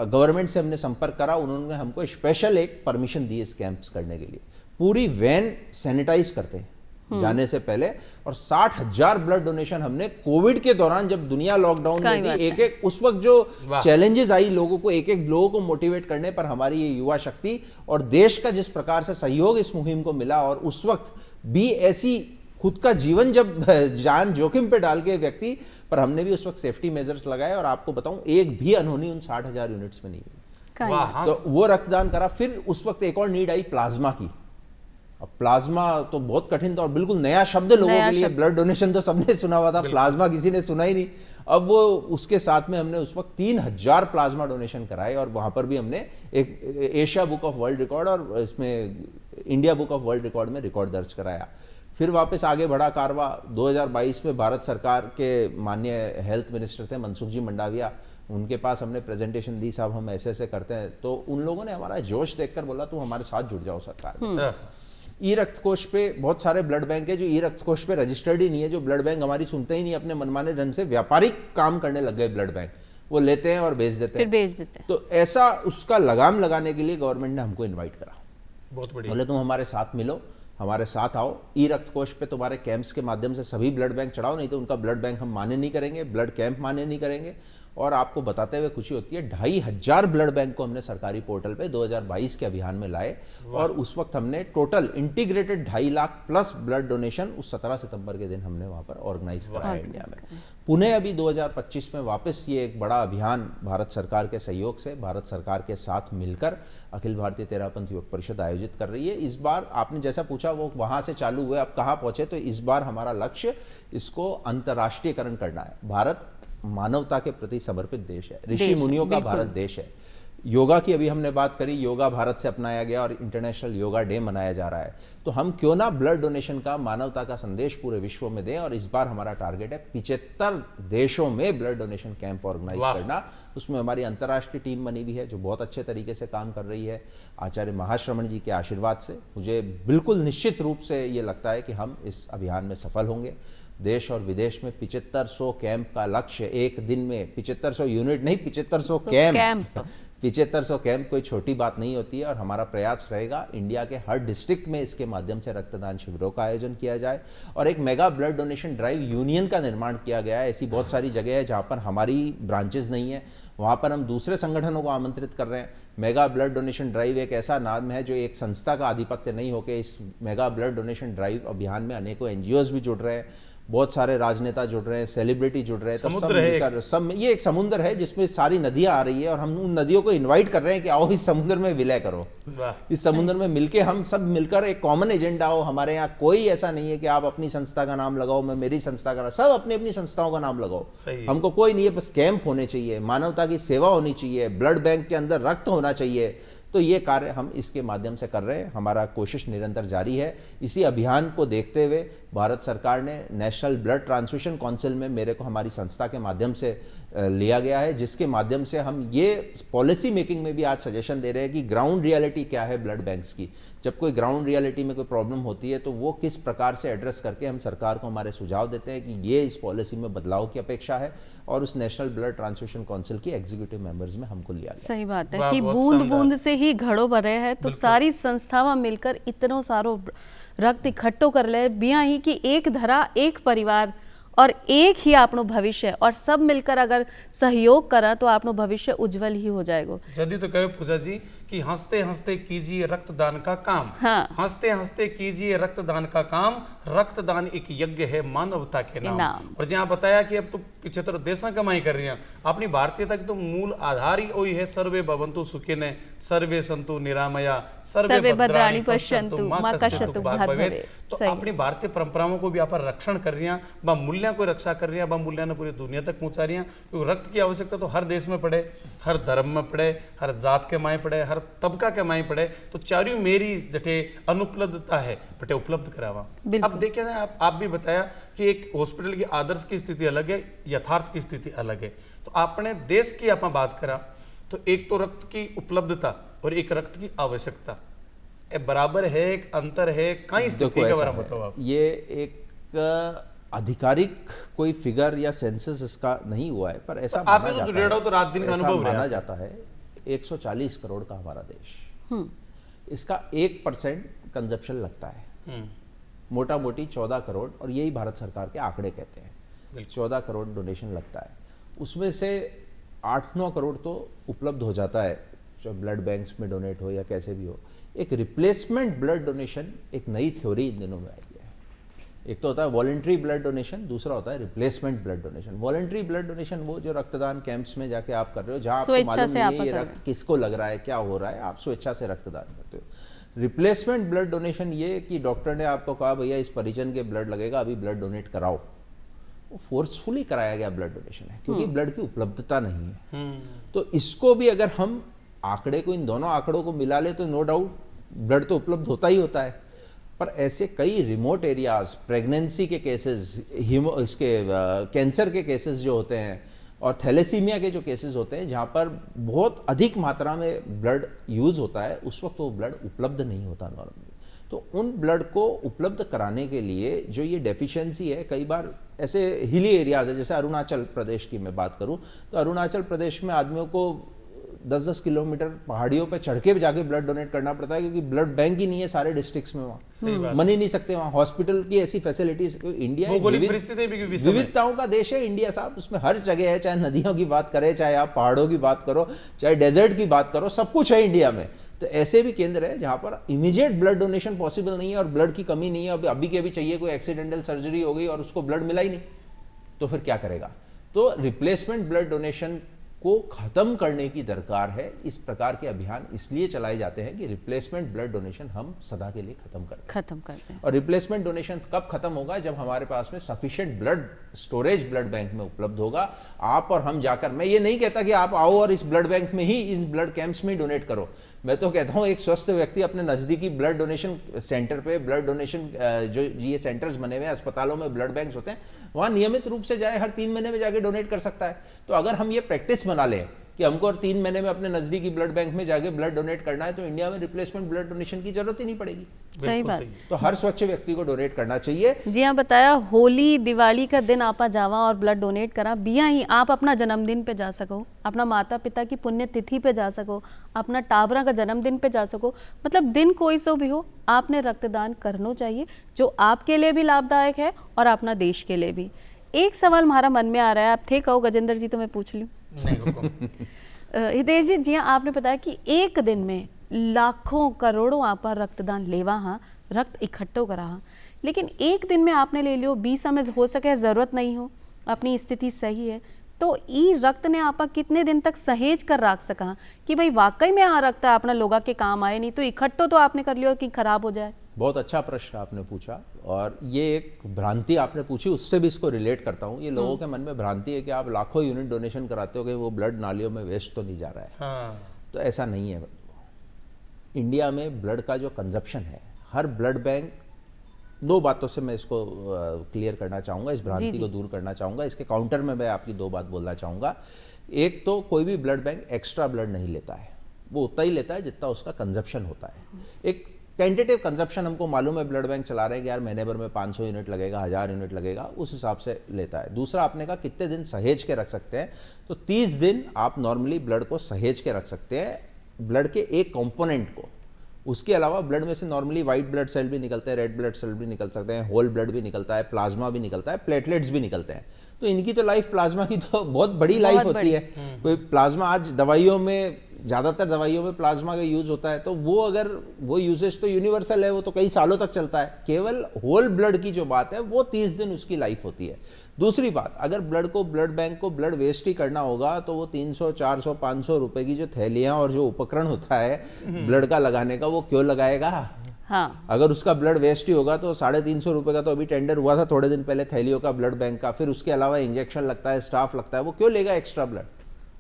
गवर्नमेंट से हमने संपर्क करा, उन्होंने हमको स्पेशल एक परमिशन दी इस कैंप्स करने के लिए। पूरी वैन सैनिटाइज करते हैं जाने से पहले, और 60,000 ब्लड डोनेशन हमने कोविड के दौरान, जब दुनिया लॉकडाउन में थी, एक उस वक्त जो चैलेंजेस आई लोगों को, एक लोगों को मोटिवेट करने पर हमारी ये युवा शक्ति और देश का जिस प्रकार से सहयोग इस मुहिम को मिला, और उस वक्त भी ऐसी खुद का जीवन जब जान जोखिम पे डाल के व्यक्ति, पर हमने भी उस वक्त सेफ्टी मेजर्स लगाए, और आपको बताऊं एक भी अनहोनी उन 60,000 यूनिट्स में नहीं हुई। तो वो रक्तदान करा। फिर उस वक्त एक और नीड आई प्लाज्मा की। अब प्लाज्मा तो बहुत कठिन था और बिल्कुल नया शब्द लोगों के लिए। ब्लड डोनेशन तो सबने सुना हुआ था, प्लाज्मा किसी ने सुना ही नहीं। अब वो उसके साथ में हमने उस वक्त 3,000 प्लाज्मा डोनेशन कराए, और वहां पर भी हमने एक Asia book of world record और इसमें India book of world record में रिकॉर्ड दर्ज कराया। फिर वापस आगे बढ़ा कारवा। 2022 में भारत सरकार के माननीय हेल्थ मिनिस्टर थे मनसुख जी मंडाविया, उनके पास हमने प्रेजेंटेशन दी, साहब हम ऐसे ऐसे करते हैं। तो उन लोगों ने हमारा जोश देखकर बोला तू हमारे साथ जुड़ जाओ सरकार में। ई रक्त कोष पे बहुत सारे ब्लड बैंक है जो ई रक्त कोष पे रजिस्टर्ड ही नहीं है, जो ब्लड बैंक हमारी सुनते ही नहीं, अपने मनमाने ढंग से व्यापारिक काम करने लग गए ब्लड बैंक, वो लेते हैं और बेच देते फिर बेच देते हैं। तो ऐसा उसका लगाम लगाने के लिए गवर्नमेंट ने हमको इनवाइट करा, बहुत बढ़िया। बोले तुम हमारे साथ मिलो, हमारे साथ आओ, ई रक्त कोष पे तुम्हारे कैंप्स के माध्यम से सभी ब्लड बैंक चढ़ाओ, नहीं तो उनका ब्लड बैंक हम मान्य नहीं करेंगे, ब्लड कैंप मान्य नहीं करेंगे। और आपको बताते हुए खुशी होती है 2500 ब्लड बैंक को हमने सरकारी पोर्टल पे 2022 के अभियान में लाए, और उस वक्त हमने total integrated 2.5 lakh plus blood donation उस 17 सितंबर के दिन हमने वहां पर ऑर्गेनाइज कराया इंडिया में। पुणे अभी 2025 में वापस ये एक बड़ा अभियान भारत सरकार के सहयोग से, भारत सरकार के साथ मिलकर अखिल भारतीय तेरापंथ योग परिषद आयोजित कर रही है। इस बार आपने जैसा पूछा वो वहां से चालू हुए, अब कहाँ पहुंचे, तो इस बार हमारा लक्ष्य इसको अंतर्राष्ट्रीयकरण करना है। भारत मानवता के प्रति समर्पित देश है, ऋषि मुनियों का भारत देश है। योगा की अभी हमने बात करी, योगा भारत से अपनाया गया और इंटरनेशनल योगा डे मनाया जा रहा है, तो हम क्यों ना ब्लड डोनेशन का, मानवता का संदेश पूरे विश्व में दें। और इस बार हमारा टारगेट है 75 देशों में ब्लड डोनेशन कैंप ऑर्गेनाइज करना। उसमें हमारी अंतर्राष्ट्रीय टीम बनी हुई है जो बहुत अच्छे तरीके से काम कर रही है। आचार्य महाश्रमण जी के आशीर्वाद से मुझे बिल्कुल निश्चित रूप से ये लगता है कि हम इस अभियान में सफल होंगे। देश और विदेश में 7500 कैंप का लक्ष्य, एक दिन में 7500 यूनिट नहीं, 7500 कैंप 7500 कैंप कोई छोटी बात नहीं होती है। और हमारा प्रयास रहेगा इंडिया के हर डिस्ट्रिक्ट में इसके माध्यम से रक्तदान शिविरों का आयोजन किया जाए, और एक mega blood donation drive union का निर्माण किया गया है। ऐसी बहुत सारी जगह है जहाँ पर हमारी ब्रांचेज नहीं है, वहाँ पर हम दूसरे संगठनों को आमंत्रित कर रहे हैं। मेगा ब्लड डोनेशन ड्राइव एक ऐसा नाम है जो एक संस्था का आधिपत्य नहीं होकर इस मेगा ब्लड डोनेशन ड्राइव अभियान में अनेकों एनजीओज भी जुड़ रहे हैं, बहुत सारे राजनेता जुड़ रहे हैं, सेलिब्रिटी जुड़ रहे हैं। तो सब मिलकर सब, ये एक समुद्र है जिसमें सारी नदियां आ रही है, और हम उन नदियों को इनवाइट कर रहे हैं कि आओ इस समुद्र में विलय करो, इस समुद्र में मिलके हम सब मिलकर एक कॉमन एजेंडा हो। हमारे यहाँ कोई ऐसा नहीं है कि आप अपनी संस्था का नाम लगाओ, मैं मेरी संस्था का, सब अपनी अपनी संस्थाओं का नाम लगाओ, हमको कोई नहीं है। बस कैंप होने चाहिए, मानवता की सेवा होनी चाहिए, ब्लड बैंक के अंदर रक्त होना चाहिए। तो ये कार्य हम इसके माध्यम से कर रहे हैं, हमारा कोशिश निरंतर जारी है। इसी अभियान को देखते हुए भारत सरकार ने नेशनल ब्लड ट्रांसफ्यूजन काउंसिल में मेरे को हमारी संस्था के माध्यम से लिया गया है, जिसके माध्यम से हम ये पॉलिसी मेकिंग में भी आज सजेशन दे रहे हैं कि ग्राउंड रियलिटी क्या है ब्लड बैंक्स की। जब कोई ग्राउंड रियलिटी में कोई प्रॉब्लम होती है तो वो किस प्रकार से एड्रेस करके हम सरकार को हमारे सुझाव देते हैं कि ये इस पॉलिसी में बदलाव की अपेक्षा है, और उस नेशनल ब्लड ट्रांसफ्यूजन काउंसिल की एग्जीक्यूटिव मेंबर्स में हमको लिया गया। सही बात है कि बूंद बूंद से ही घड़ो भरे है, तो सारी संस्थावां मिलकर इतनो सारो रक्त इकट्ठो कर ले, बिया ही कि एक धरा, एक परिवार और एक ही आपनो भविष्य, और सब मिलकर अगर सहयोग करा तो आपनो भविष्य उज्जवल ही हो जाएगा। जल्दी तो कहे पूजा जी कि हंसते हंसते कीजिए रक्तदान का काम। हाँ। हंसते हंसते कीजिए रक्तदान का काम, रक्तदान एक यज्ञ है मानवता के नाम। और जहाँ बताया कि अब तो 75 देशा कमाई कर रही हैं, अपनी भारतीयता की तो मूल आधार ही वही है, सर्वे भवन्तु सुखिनः, सर्वे सन्तु निरामया, सर्वे भद्राणि पश्यन्तु मा कश्चित् भाग् भवेत्। तो अपनी भारतीय परंपराओं को भी आप रक्षण कर रही हैं, व मूल्यों को रक्षा कर रही हैं, व मूल्यों ने पूरी दुनिया तक पहुंचा रही हैं। क्योंकि रक्त की आवश्यकता तो हर देश में पड़े, हर धर्म में पड़े, हर जात के माए पड़े, हर तबका के माए पड़े, तो चारों मेरी जटे अनुपलब्धता है बटे उपलब्ध करावा। अब देखिए आप भी बताया कि एक हॉस्पिटल की आदर्श की स्थिति अलग है, यथार्थ की स्थिति अलग है। तो आपने देश की आप बात करा तो एक तो रक्त की उपलब्धता और एक रक्त की आवश्यकता बराबर है, एक अंतर है, कई स्थिति के बारे में बताओ आप। ये एक आधिकारिक कोई फिगर या सेंसस इसका नहीं हुआ है, पर ऐसा माना जाता है, तो रात दिन का अनुभव माना जाता है 140 करोड़ का हमारा देश, इसका 1% कंजप्शन लगता है, मोटा मोटी 14 करोड़, और यही भारत सरकार के आंकड़े कहते हैं, 14 करोड़ डोनेशन लगता है। उसमें से 8-9 करोड़ तो उपलब्ध हो जाता है, जो ब्लड बैंक्स में डोनेट हो या कैसे भी हो। एक रिप्लेसमेंट ब्लड डोनेशन एक नई थ्योरी इन दिनों में आई है। एक तो होता है वॉलंटरी ब्लड डोनेशन, दूसरा होता है replacement blood donation. Voluntary blood donation वो जो रक्तदान कैंप्स में जाके आप कर रहे हो, जहां आपको मालूम नहीं है ये रक्त किसको लग रहा है, क्या हो रहा है, आप स्वेच्छा से रक्तदान करते हो। रिप्लेसमेंट ब्लड डोनेशन ये कि डॉक्टर ने आपको कहा भैया इस परिजन के ब्लड लगेगा, अभी ब्लड डोनेट कराओ, वो फोर्सफुली कराया गया ब्लड डोनेशन है, क्योंकि ब्लड की उपलब्धता नहीं है। तो इसको भी अगर हम आंकड़े को, इन दोनों आंकड़ों को मिला ले तो नो डाउट ब्लड तो उपलब्ध होता ही होता है, पर ऐसे कई रिमोट एरियाज, प्रेगनेंसी के केसेस, इसके कैंसर के केसेस जो होते हैं और थैलेसीमिया के जो केसेस होते हैं, जहाँ पर बहुत अधिक मात्रा में ब्लड यूज होता है, उस वक्त वो ब्लड उपलब्ध नहीं होता नॉर्मली। तो उन ब्लड को उपलब्ध कराने के लिए जो ये डेफिशिएंसी है, कई बार ऐसे हिली एरियाज है, जैसे अरुणाचल प्रदेश की मैं बात करूं तो अरुणाचल प्रदेश में आदमियों को 10-10 किलोमीटर पहाड़ियों पे चढ़ के जाके ब्लड डोनेट करना पड़ता है, क्योंकि ब्लड बैंक ही नहीं है सारे डिस्ट्रिक्ट्स में, वहाँ मन ही नहीं सकते, वहाँ हॉस्पिटल की ऐसी फैसिलिटीज। इंडिया विविधताओं का देश है इंडिया साहब, उसमें हर जगह है, चाहे नदियों की बात करें, चाहे आप पहाड़ों की बात करो, चाहे डेजर्ट की बात करो, सब कुछ है इंडिया में। तो ऐसे भी केंद्र है जहां पर इमीडिएट ब्लड डोनेशन पॉसिबल नहीं है और ब्लड की कमी नहीं है, अभी के अभी चाहिए, कोई एक्सीडेंटल सर्जरी हो गई और उसको ब्लड मिला ही नहीं, तो फिर क्या करेगा? तो रिप्लेसमेंट ब्लड डोनेशन को खत्म करने की दरकार है। इस प्रकार के अभियान इसलिए चलाए जाते हैं कि रिप्लेसमेंट ब्लड डोनेशन हम सदा के लिए खत्म कर दें। और रिप्लेसमेंट डोनेशन कब खत्म होगा? जब हमारे पास में sufficient blood storage blood bank में उपलब्ध होगा। आप और हम जाकर, मैं ये नहीं कहता कि आप आओ और इस ब्लड बैंक में ही, इस ब्लड कैंप्स में ही डोनेट करो, मैं तो कहता हूं एक स्वस्थ व्यक्ति अपने नजदीकी ब्लड डोनेशन सेंटर पे, ब्लड डोनेशन जो ये सेंटर्स बने हुए हैं, अस्पतालों में ब्लड बैंक्स होते हैं, वहां नियमित रूप से जाए, हर 3 महीने में जाके डोनेट कर सकता है। तो अगर हम ये प्रैक्टिस बना लें कि हमको और 3 महीने में अपने नजदीकी ब्लड बैंक में जाके ब्लड डोनेट करना है, तो इंडिया में रिप्लेसमेंट ब्लड डोनेशन की जरूरत ही नहीं पड़ेगी। सही बात। तो हर स्वच्छ व्यक्ति को डोनेट करना चाहिए। जी हाँ, बताया होली दिवाली का दिन आप जावा और ब्लड डोनेट करा, बिया ही आप अपना जन्मदिन पे जा सको, अपना माता पिता की पुण्य तिथि पे जा सको, अपना टाबरा का जन्मदिन पे जा सको, मतलब दिन कोई सो भी हो, आपने रक्तदान करना चाहिए, जो आपके लिए भी लाभदायक है और अपना देश के लिए भी। एक सवाल हमारा मन में आ रहा है, आप थे कहो गजेंद्र जी, तो मैं पूछ लूँ। हितेश जी, जी आपने बताया कि एक दिन में लाखों करोड़ों आप रक्तदान लेवा, हाँ रक्त इकट्ठो करा, हाँ, लेकिन एक दिन में आपने ले लियो, 20 समय हो सके जरूरत नहीं हो, अपनी स्थिति सही है, तो ई रक्त ने आपा कितने दिन तक सहेज कर रख सका कि भाई वाकई में आ रक्त अपना लोगा के काम आए, नहीं तो इकट्ठो तो आपने कर लियो कि खराब हो जाए। बहुत अच्छा प्रश्न आपने पूछा, और ये एक भ्रांति आपने पूछी, उससे भी इसको रिलेट करता हूँ। ये लोगों के मन में भ्रांति है कि आप लाखों यूनिट डोनेशन कराते हो कि वो ब्लड नालियों में वेस्ट तो नहीं जा रहा है। हाँ। तो ऐसा नहीं है। इंडिया में ब्लड का जो कंजप्शन है, हर ब्लड बैंक, 2 बातों से मैं इसको क्लियर करना चाहूँगा, इस भ्रांति को दूर करना चाहूँगा। इसके काउंटर में मैं आपकी 2 बात बोलना चाहूँगा। एक तो कोई भी ब्लड बैंक एक्स्ट्रा ब्लड नहीं लेता है, वो उतना ही लेता है जितना उसका कंजप्शन होता है। एक टेंटेटिव कंजप्शन हमको मालूम है, ब्लड बैंक चला रहे हैं कि यार महीने भर में 500 यूनिट लगेगा, 1000 यूनिट लगेगा, उस हिसाब से लेता है। दूसरा, आपने कहा कितने दिन सहेज के रख सकते हैं, तो 30 दिन आप नॉर्मली ब्लड को सहेज के रख सकते हैं, ब्लड के एक कंपोनेंट को। उसके अलावा ब्लड में से नॉर्मली व्हाइट ब्लड सेल भी निकलते हैं, रेड ब्लड सेल भी निकल सकते हैं, होल ब्लड भी निकलता है, प्लाज्मा भी निकलता है, प्लेटलेट्स भी निकलते हैं। तो इनकी तो लाइफ, प्लाज्मा की तो बहुत बड़ी लाइफ होती है। कोई प्लाज्मा, आज दवाइयों में, ज़्यादातर दवाइयों में प्लाज्मा का यूज होता है, तो वो अगर वो यूजेज तो यूनिवर्सल है, वो तो कई सालों तक चलता है। केवल होल ब्लड की जो बात है वो 30 दिन उसकी लाइफ होती है। दूसरी बात, अगर ब्लड बैंक को ब्लड वेस्ट ही करना होगा तो वो 300, 400, 500 रुपए की जो थैलियां और जो उपकरण होता है ब्लड का लगाने का, वो क्यों लगाएगा? हाँ। अगर उसका ब्लड वेस्ट ही होगा तो 350 रुपए का तो अभी टेंडर हुआ था थोड़े दिन पहले थैलियों का ब्लड बैंक का, फिर उसके अलावा इंजेक्शन लगता है, स्टाफ लगता है, वो क्यों लेगा एक्स्ट्रा ब्लड?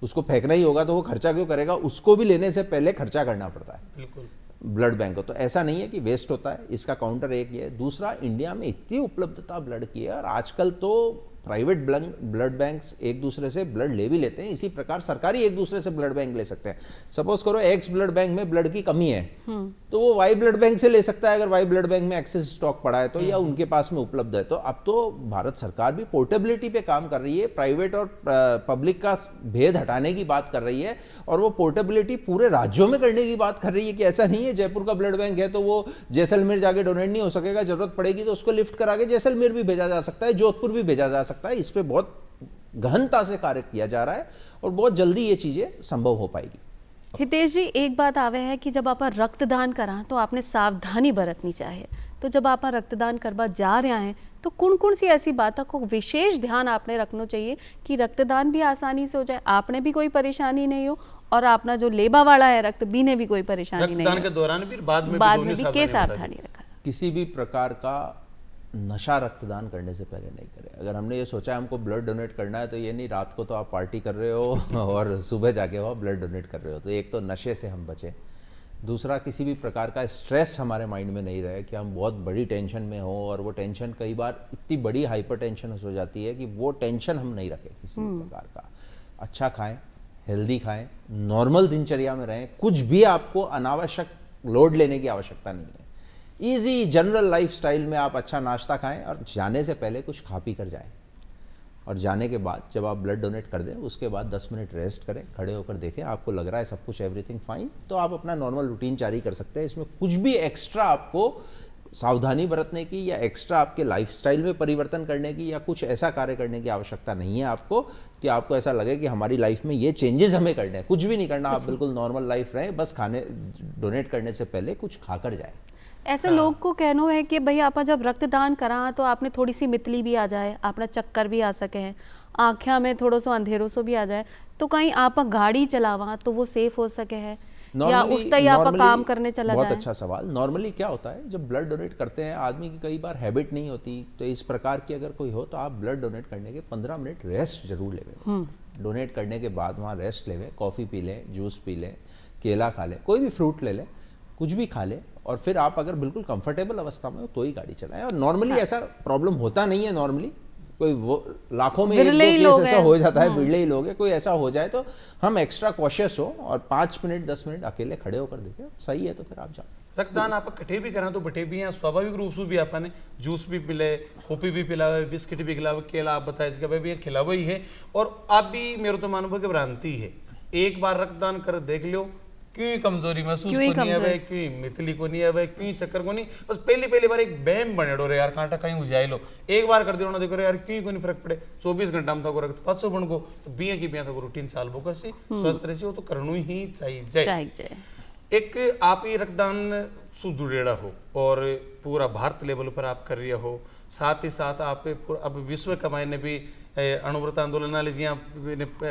उसको फेंकना ही होगा तो वो खर्चा क्यों करेगा? उसको भी लेने से पहले खर्चा करना पड़ता है बिल्कुल ब्लड बैंक को। तो ऐसा नहीं है कि वेस्ट होता है, इसका काउंटर एक ये है। दूसरा, इंडिया में इतनी उपलब्धता ब्लड की है, और आजकल तो प्राइवेट ब्लड बैंक्स एक दूसरे से ब्लड ले भी लेते हैं, इसी प्रकार सरकारी एक दूसरे से ब्लड बैंक ले सकते हैं। सपोज करो एक्स ब्लड बैंक में ब्लड की कमी है, तो वो वाई ब्लड बैंक से ले सकता है, अगर वाई ब्लड बैंक में एक्सेस स्टॉक पड़ा है तो, या उनके पास में उपलब्ध है तो। अब तो भारत सरकार भी पोर्टेबिलिटी पे काम कर रही है, प्राइवेट और पब्लिक का भेद हटाने की बात कर रही है, और वो पोर्टेबिलिटी पूरे राज्यों में करने की बात कर रही है कि ऐसा नहीं है जयपुर का ब्लड बैंक है तो वो जैसलमेर जाके डोनेट नहीं हो सकेगा, जरूरत पड़ेगी तो उसको लिफ्ट करा के जैसलमेर भी भेजा जा सकता है, जोधपुर भी भेजा जा सकता है। इस पे बहुत गहनता से कार्य किया जा रहा है और बहुत जल्दी ये चीजें संभव हो पाएगी। हितेश जी, एक बात आवे है कि जब आप रक्तदान करा तो आपने सावधानी बरतनी चाहिए, तो जब आप रक्तदान करवा जा रहे हैं तो कौन सी ऐसी बातों को विशेष ध्यान आपने रखना चाहिए कि रक्तदान भी आसानी से हो जाए, आपने भी कोई परेशानी नहीं हो और अपना जो लेबा वाला है रक्त बी ने भी कोई परेशानी नहीं हो? रक्तदान के दौरान भी, बाद में भी क्या सावधानी रखा? किसी भी प्रकार का नशा रक्तदान करने से पहले नहीं करें। अगर हमने ये सोचा है हमको ब्लड डोनेट करना है, तो ये नहीं रात को तो आप पार्टी कर रहे हो और सुबह जाके वहाँ ब्लड डोनेट कर रहे हो। तो एक तो नशे से हम बचें। दूसरा, किसी भी प्रकार का स्ट्रेस हमारे माइंड में नहीं रहे कि हम बहुत बड़ी टेंशन में हो, और वो टेंशन कई बार इतनी बड़ी हाइपर टेंशन हो जाती है कि वो टेंशन हम नहीं रखें किसी भी प्रकार का। अच्छा खाएं, हेल्दी खाएं, नॉर्मल दिनचर्या में रहें, कुछ भी आपको अनावश्यक लोड लेने की आवश्यकता नहीं है। इजी जनरल लाइफस्टाइल में आप अच्छा नाश्ता खाएं और जाने से पहले कुछ खा पी कर जाएं। और जाने के बाद जब आप ब्लड डोनेट कर दें उसके बाद 10 मिनट रेस्ट करें, खड़े होकर देखें आपको लग रहा है सब कुछ एवरीथिंग फाइन, तो आप अपना नॉर्मल रूटीन जारी कर सकते हैं। इसमें कुछ भी एक्स्ट्रा आपको सावधानी बरतने की या एक्स्ट्रा आपके लाइफस्टाइल में परिवर्तन करने की या कुछ ऐसा कार्य करने की आवश्यकता नहीं है आपको कि आपको ऐसा लगे कि हमारी लाइफ में ये चेंजेस हमें करने हैं। कुछ भी नहीं करना, आप बिल्कुल नॉर्मल लाइफ रहें, बस खाने डोनेट करने से पहले कुछ खाकर जाए। ऐसे लोग को कहना है कि भाई आप जब रक्तदान करा तो आपने थोड़ी सी मितली भी आ जाए, अपना चक्कर भी आ सके हैं, आँखें में थोड़ा सो अंधेरों सो भी आ जाए, तो कहीं आप गाड़ी चलावा तो वो सेफ हो सके है या उस ही आप काम करने चला बहुत जाए। अच्छा सवाल। नॉर्मली क्या होता है जब ब्लड डोनेट करते हैं आदमी की कई बार हैबिट नहीं होती, तो इस प्रकार की अगर कोई हो तो आप ब्लड डोनेट करने के 15 मिनट रेस्ट जरूर लेवें। डोनेट करने के बाद वहाँ रेस्ट लेवें, कॉफ़ी पी लें, जूस पी लें, केला खा लें, कोई भी फ्रूट ले लें, कुछ भी खा लें, और फिर आप अगर बिल्कुल कंफर्टेबल अवस्था में हो तो ही गाड़ी चलाएं। और नॉर्मली ऐसा प्रॉब्लम होता नहीं है, नॉर्मली कोई वो लाखों में एक दो केस ऐसा हो जाता है, बिरले ही लोग हैं, कोई ऐसा हो जाए तो हम एक्स्ट्रा कॉशियस हो और 5 मिनट 10 मिनट अकेले खड़े होकर देखें, सही है तो फिर आप जाओ। रक्तदान आप कटे भी करा तो बटे भी हैं, स्वाभाविक रूप से भी आपने जूस भी पिले, कॉफी भी पिलावे, बिस्किट भी खिलावे, केला आप बताए इसके भाई भी खिलावा ही है। और आप भी मेरे तो मानव की भ्रांति है, एक बार रक्तदान कर देख लो, क्यों कमजोरी महसूस को नहीं आवे, क्यों मितली को नहीं आवे, क्यों चक्कर को नहीं, बस पहली बार एक बैम बने डो रे यार कांटा कहीं हो जाए लो, एक बार कर दो ना देखो यार क्यों को नहीं फर्क पड़े, 24 घंटा में था को रक्त 500 बन को तो बिया की बिया था को रूटीन चाल बो करसी स्वस्थ रहे हो तो करनु ही चाहिए। एक आप ही रक्तदान से जुड़ेड़ा हो और पूरा भारत लेवल पर आप कर रहे हो, साथ ही साथ आप अब विश्व कमाई ने भी अणुव्रत आंदोलन लीजिए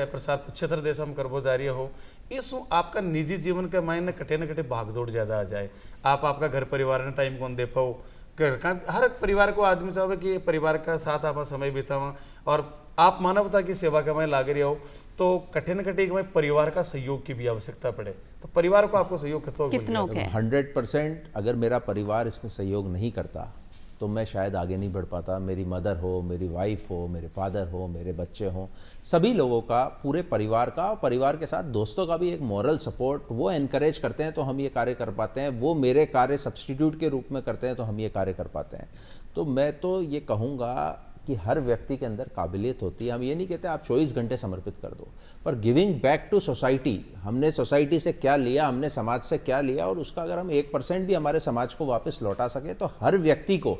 प्रसार 75 देश हम करबो जा रही हो। इस आपका निजी जीवन के मायने कटे न कटे भागदौड़ ज्यादा आ जाए, आप आपका घर परिवार ने टाइम कौन दे पाओ, घर का हर परिवार को आदमी चाहे कि परिवार का साथ आप समय बितावा और आप मानवता की सेवा के में लाग रहे हो, तो कटे न कटे परिवार का सहयोग की भी आवश्यकता पड़े, तो परिवार को आपको सहयोग कितना 100%। अगर मेरा परिवार इसमें सहयोग नहीं करता तो मैं शायद आगे नहीं बढ़ पाता। मेरी मदर हो, मेरी वाइफ हो, मेरे फादर हो, मेरे बच्चे हों, सभी लोगों का, पूरे परिवार का, परिवार के साथ दोस्तों का भी एक मॉरल सपोर्ट, वो एनकरेज करते हैं तो हम ये कार्य कर पाते हैं, वो मेरे कार्य सब्स्टिट्यूट के रूप में करते हैं तो हम ये कार्य कर पाते हैं। तो मैं तो ये कहूँगा कि हर व्यक्ति के अंदर काबिलियत होती है। हम ये नहीं कहते आप 24 घंटे समर्पित कर दो, पर गिविंग बैक टू सोसाइटी, हमने सोसाइटी से क्या लिया, हमने समाज से क्या लिया, और उसका अगर हम 1% भी हमारे समाज को वापस लौटा सके तो हर व्यक्ति को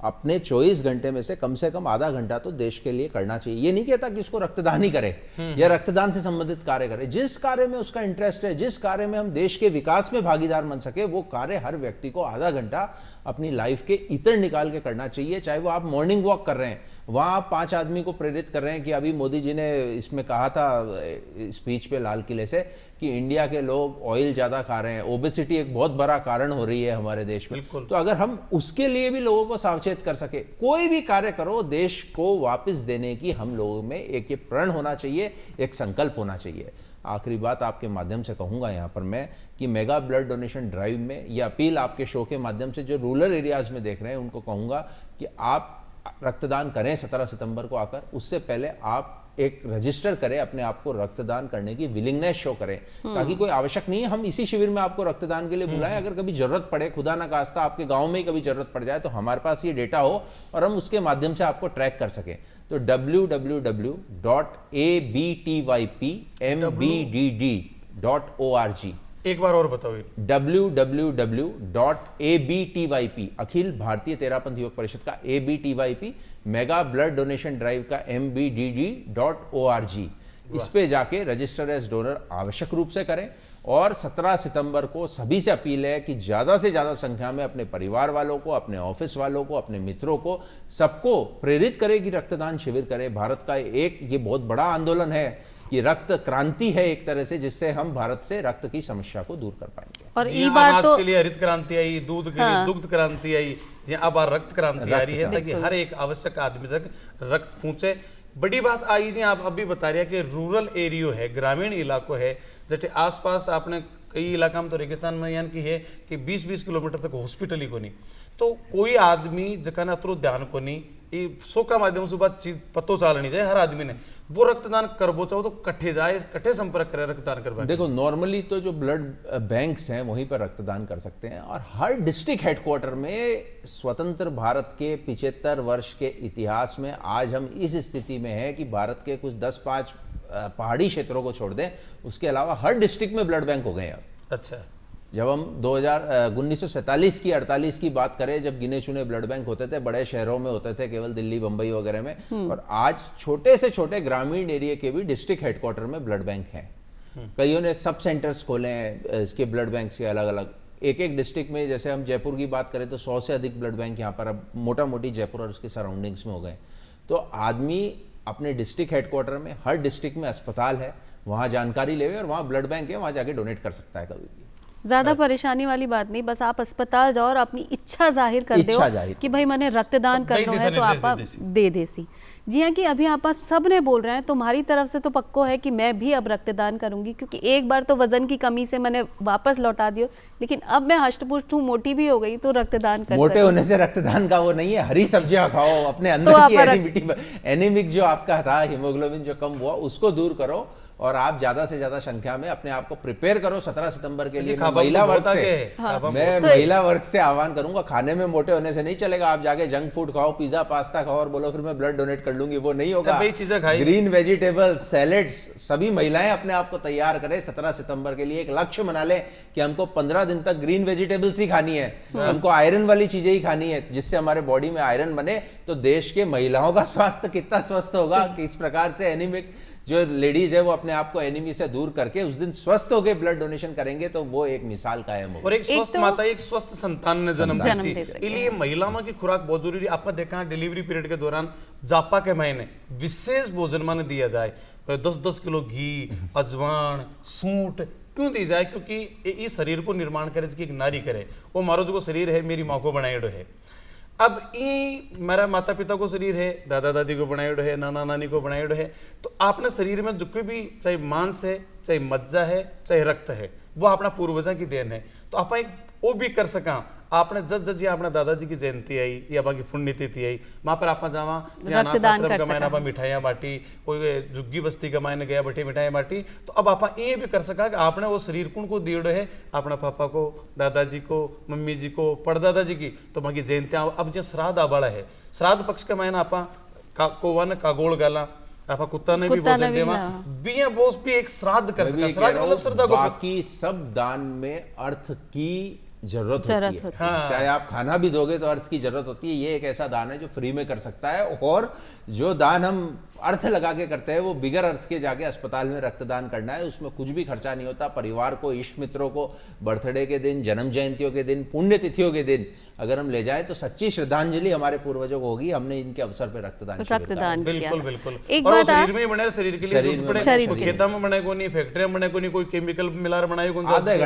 अपने 24 घंटे में से कम आधा घंटा तो देश के लिए करना चाहिए। ये नहीं कहता कि इसको रक्तदान ही करे या रक्तदान से संबंधित कार्य करे, जिस कार्य में उसका इंटरेस्ट है, जिस कार्य में हम देश के विकास में भागीदार बन सके, वो कार्य हर व्यक्ति को आधा घंटा अपनी लाइफ के इतर निकाल के करना चाहिए। चाहे वो आप मॉर्निंग वॉक कर रहे हैं, वहां आप 5 आदमी को प्रेरित कर रहे हैं कि अभी मोदी जी ने इसमें कहा था स्पीच पे लाल किले से कि इंडिया के लोग ऑयल ज्यादा खा रहे हैं, ओबेसिटी एक बहुत बड़ा कारण हो रही है हमारे देश में, तो अगर हम उसके लिए भी लोगों को सावचेत कर सके, कोई भी कार्य करो देश को वापस देने की हम लोगों में एक ये प्रण होना चाहिए, एक संकल्प होना चाहिए। आखिरी बात आपके माध्यम से कहूंगा यहाँ पर मैं कि मेगा ब्लड डोनेशन ड्राइव में ये अपील आपके शो के माध्यम से जो रूरल एरियाज में देख रहे हैं उनको कहूंगा कि आप रक्तदान करें 17 सितंबर को आकर। उससे पहले आप एक रजिस्टर करें, अपने आप को रक्तदान करने की विलिंगनेस शो करें, ताकि कोई आवश्यक नहीं है हम इसी शिविर में आपको रक्तदान के लिए बुलाएं, अगर कभी जरूरत पड़े, खुदा ना खास्ता आपके गांव में ही कभी जरूरत पड़ जाए तो हमारे पास ये डेटा हो और हम उसके माध्यम से आपको ट्रैक कर सकें। तो www.abtYPMBDD.org, एक बार और बताओ। www.abtyp अखिल भारतीय तेरापंथ योग परिषद का ABTYP, mega blood donation drive का MBDD.org, इस पे जाके रजिस्टर एज डोनर आवश्यक रूप से करें। और 17 सितंबर को सभी से अपील है कि ज्यादा से ज्यादा संख्या में अपने परिवार वालों को, अपने ऑफिस वालों को, अपने मित्रों को, सबको प्रेरित करें कि रक्तदान शिविर करें। भारत का एक ये बहुत बड़ा आंदोलन है कि रक्त क्रांति है एक तरह से, जिससे हम भारत से रक्त की समस्या को दूर कर पाएंगे। और ये बात तो के लिए हरित क्रांति आई, दूध के लिए दुग्ध क्रांति आई, अब रक्त क्रांति आ रही है ताकि हर एक आवश्यक आदमी तक रक्त पहुंचे। बड़ी बात आई जी, आप अभी बता रहे हैं कि रूरल एरियो है, ग्रामीण इलाकों है, जैसे आसपास आपने कई इलाका में तो रेगिस्तान में यानी कि है कि 20-20 किलोमीटर तक हॉस्पिटल ही को नहीं, तो कोई आदमी जकाना अतरो ध्यान को नहीं ये शो का माध्यम से बात चीज पतो चालनी चाहिए हर आदमी ने वो रक्तदान करबो चाहो तो कट्ठे जाए कट्ठे संपर्क करे रक्तदान करवा देखो नॉर्मली तो जो ब्लड बैंक्स हैं वहीं पर रक्तदान कर सकते हैं और हर डिस्ट्रिक्ट हेडक्वार्टर में स्वतंत्र भारत के 75 वर्ष के इतिहास में आज हम इस स्थिति में हैं कि भारत के कुछ 10-5 पहाड़ी क्षेत्रों को छोड़ दें उसके अलावा हर डिस्ट्रिक्ट में ब्लड बैंक हो गए हैं। अच्छा जब हम 1947 की 48 की बात करें जब गिने चुने ब्लड बैंक होते थे बड़े शहरों में होते थे केवल दिल्ली बंबई वगैरह में और आज छोटे से छोटे ग्रामीण एरिया के भी डिस्ट्रिक्ट हेडक्वार्टर में ब्लड बैंक हैं। कईयों ने सब सेंटर्स खोले हैं इसके ब्लड बैंक के अलग अलग एक एक डिस्ट्रिक्ट में। जैसे हम जयपुर की बात करें तो 100 से अधिक ब्लड बैंक यहाँ पर अब मोटा मोटी जयपुर और उसके सराउंडिंग्स में हो गए। तो आदमी अपने डिस्ट्रिक्ट हेडक्वार्टर में हर डिस्ट्रिक्ट में अस्पताल है वहाँ जानकारी ले और वहाँ ब्लड बैंक है वहाँ जाके डोनेट कर सकता है कभी भी। ज्यादा परेशानी वाली बात नहीं, बस आप अस्पताल जाओ और अपनी इच्छा जाहिर कर दो कि भाई मैंने रक्तदान करना है तो आप दे देसी। जी हाँ कि अभी आप सब ने बोल रहे हैं तुम्हारी तरफ से तो पक्को है कि मैं भी अब रक्तदान करूंगी क्योंकि एक बार तो वजन की कमी से मैंने वापस लौटा दियो लेकिन अब मैं हष्ट-पुष्ट हूँ मोटी भी हो गई तो रक्तदान कर मोटे होने से रक्तदान का वो नहीं है। हरी सब्जियां खाओ अपने अंदर की एनीमिक जो आपका था हीमोग्लोबिन जो कम हुआ उसको दूर करो और आप ज्यादा से ज्यादा संख्या में अपने आप को प्रिपेयर करो 17 सितंबर के लिए। मैं महिला वर्ग से आह्वान करूंगा खाने में मोटे होने से नहीं चलेगा। आप जाके जंक फूड खाओ पिज्जा पास्ता खाओ और बोलो फिर मैं ब्लड डोनेट कर लूंगी वो नहीं होगा। ग्रीन वेजिटेबल्स सैलेड्स सभी महिलाएं अपने आप को तैयार करें 17 सितंबर के लिए। एक लक्ष्य बना लें कि हमको 15 दिन तक ग्रीन वेजिटेबल्स ही खानी है हमको आयरन वाली चीजें ही खानी है जिससे हमारे बॉडी में आयरन बने। तो देश के महिलाओं का स्वास्थ्य कितना स्वस्थ होगा कि इस प्रकार से एनीमिक जो लेडीज है वो अपने आप को एनीमी से दूर करके उस दिन स्वस्थ होकर ब्लड डोनेशन करेंगे तो वो एक मिसाल कायम होगी। और एक स्वस्थ माता एक स्वस्थ संतान ने जन्म दे इसलिए महिलाओं की खुराक बहुत जरूरी है। आपने देखा डिलीवरी पीरियड के दौरान जापा के महीने विशेष भोजन माने दिया जाए 10-10 किलो घी अजवान सूंठ क्यों दी जाए क्योंकि ये शरीर को निर्माण करे जिसकी एक नारी करे वो मारो जो शरीर है मेरी माँ को बनाएडो है। अब ये मेरा माता पिता को शरीर है दादा दादी को बनाएडो है नाना नानी को बनाएडो है तो आपने शरीर में जो कोई भी चाहे मांस है चाहे मज्जा है चाहे रक्त है वो अपना पूर्वजा की देन है। तो आप एक वो भी कर सका आपने जज अपने दादाजी की जयंती आई या बाकी पुण्यतिथि आई वहां पर आप जावा रक्तदान कर सका आप मिठाइयां बांटी कोई झुग्गी बस्ती का मायने गया बैठी मिठाइयां बांटी। तो अब आप ये भी कर सका कि आपने वो शरीर कुण को दियो है अपना पापा को दादाजी को मम्मी जी को पड़दादा जी की तो बाकी जयंतियां अब जो श्राद्ध आबाड़ा है श्राद्ध पक्ष के महीना आप कोवन कागोल गाला आप कुत्ता ने भी भोजन देवा बिया बोस भी एक श्राद्ध कर सका। श्राद्ध मतलब श्रद्धा को बाकी सब दान में अर्थ की जरूरत होती है। हाँ। चाहे आप खाना भी दोगे तो अर्थ की जरूरत होती है। ये एक ऐसा दान है जो फ्री में कर सकता है और जो दान हम अर्थ लगा के करते हैं वो बिगर अर्थ के जाके अस्पताल में रक्तदान करना है। उसमें कुछ भी खर्चा नहीं होता। परिवार को इष्ट मित्रों को बर्थडे के दिन जन्म जयंतियों के दिन पुण्यतिथियों के दिन अगर हम ले जाए तो सच्ची श्रद्धांजलि हमारे पूर्वजों को होगी हमने इनके अवसर पर रक्तदान बिल्कुल बिल्कुल एक बात शरीर में बने शरीर के लिए खेता में बने को नहीं फैक्ट्री में बने को नहीं कोई केमिकल मिला बनाए को आधा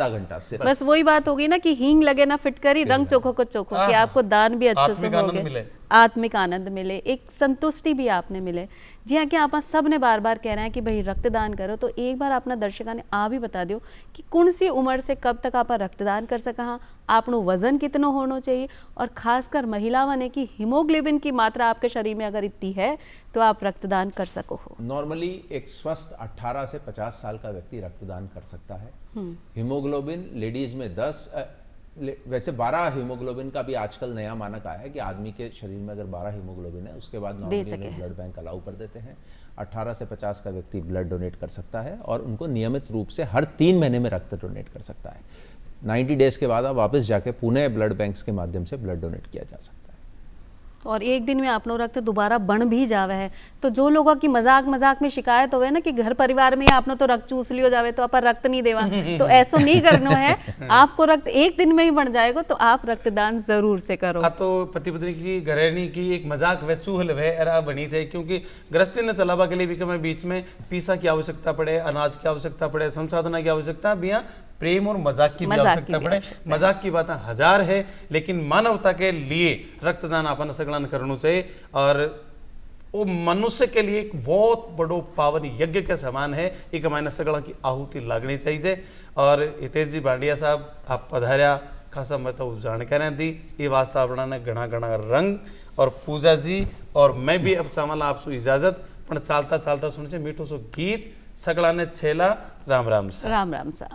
घंटा बस वही बात होगी ना कि हींग लगे ना फिटकरी रंग चोखो को चोखो कि आपको दान भी अच्छे से हो आत्मिक आनंद मिले एक संतुष्टि भी आपने मिले। जी हाँ कि आप सब ने बार बार कह रहे हैं कि भाई रक्तदान करो तो एक बार अपना दर्शकों ने आ भी बता दियो कि कौन सी उम्र से कब तक आप रक्तदान कर सका हाँ आपनो वजन कितना होना चाहिए और खासकर महिलाओं ने कि हीमोग्लोबिन की मात्रा आपके शरीर में अगर इतनी है तो आप रक्तदान कर सको हो। नॉर्मली एक स्वस्थ 18 से 50 साल का व्यक्ति रक्तदान कर सकता है। हीमोग्लोबिन लेडीज में 10 वैसे 12 हीमोग्लोबिन का भी आजकल नया मानक आया है कि आदमी के शरीर में अगर 12 हीमोग्लोबिन है उसके बाद नॉर्मली ब्लड बैंक अलाउ कर देते हैं। 18 से 50 का व्यक्ति ब्लड डोनेट कर सकता है और उनको नियमित रूप से हर 3 महीने में रक्त डोनेट कर सकता है। 90 डेज के बाद आप वापस जाके पुणे ब्लड बैंक्स के माध्यम से ब्लड डोनेट किया जा सकता है और एक दिन में आपनो रक्त दोबारा बन भी जावे है। तो जो लोगों की मजाक में शिकायत होवे ना कि घर परिवार में आपनो तो रक्त चूस लियो जावे तो आप रक्त नहीं देवा तो ऐसा नहीं करना है। आपको रक्त एक दिन में ही बन जाएगा तो आप रक्तदान जरूर से करो। तो पति पत्नी की घरेणी की एक मजाक वे चूहल वे एरा बनी चाहिए क्योंकि गृहस्थी ने चलावा के लिए भी हमें बीच में पीसा की आवश्यकता पड़े अनाज की आवश्यकता पड़े संसाधना की आवश्यकता भी प्रेम और मजाक की भी आवश्यकता पड़े। मजाक की बातें हजार है लेकिन मानवता के लिए रक्तदान अपन सगलन करना चाहिए और वो मनुष्य के लिए एक बहुत बड़ो पावन यज्ञ के समान है। एक हमारे सगला की आहुति लगनी चाहिए। और हितेश जी भांडिया साहब आप पधारिया खासा मतलब जानकारी दी ये वास्ता अपना ने घना घना रंग और पूजा जी और मैं भी अब चावल आपसे इजाजत पण चालता चालता सुन मीठो सो गीत सगड़ा ने छेला राम राम सा राम राम सा।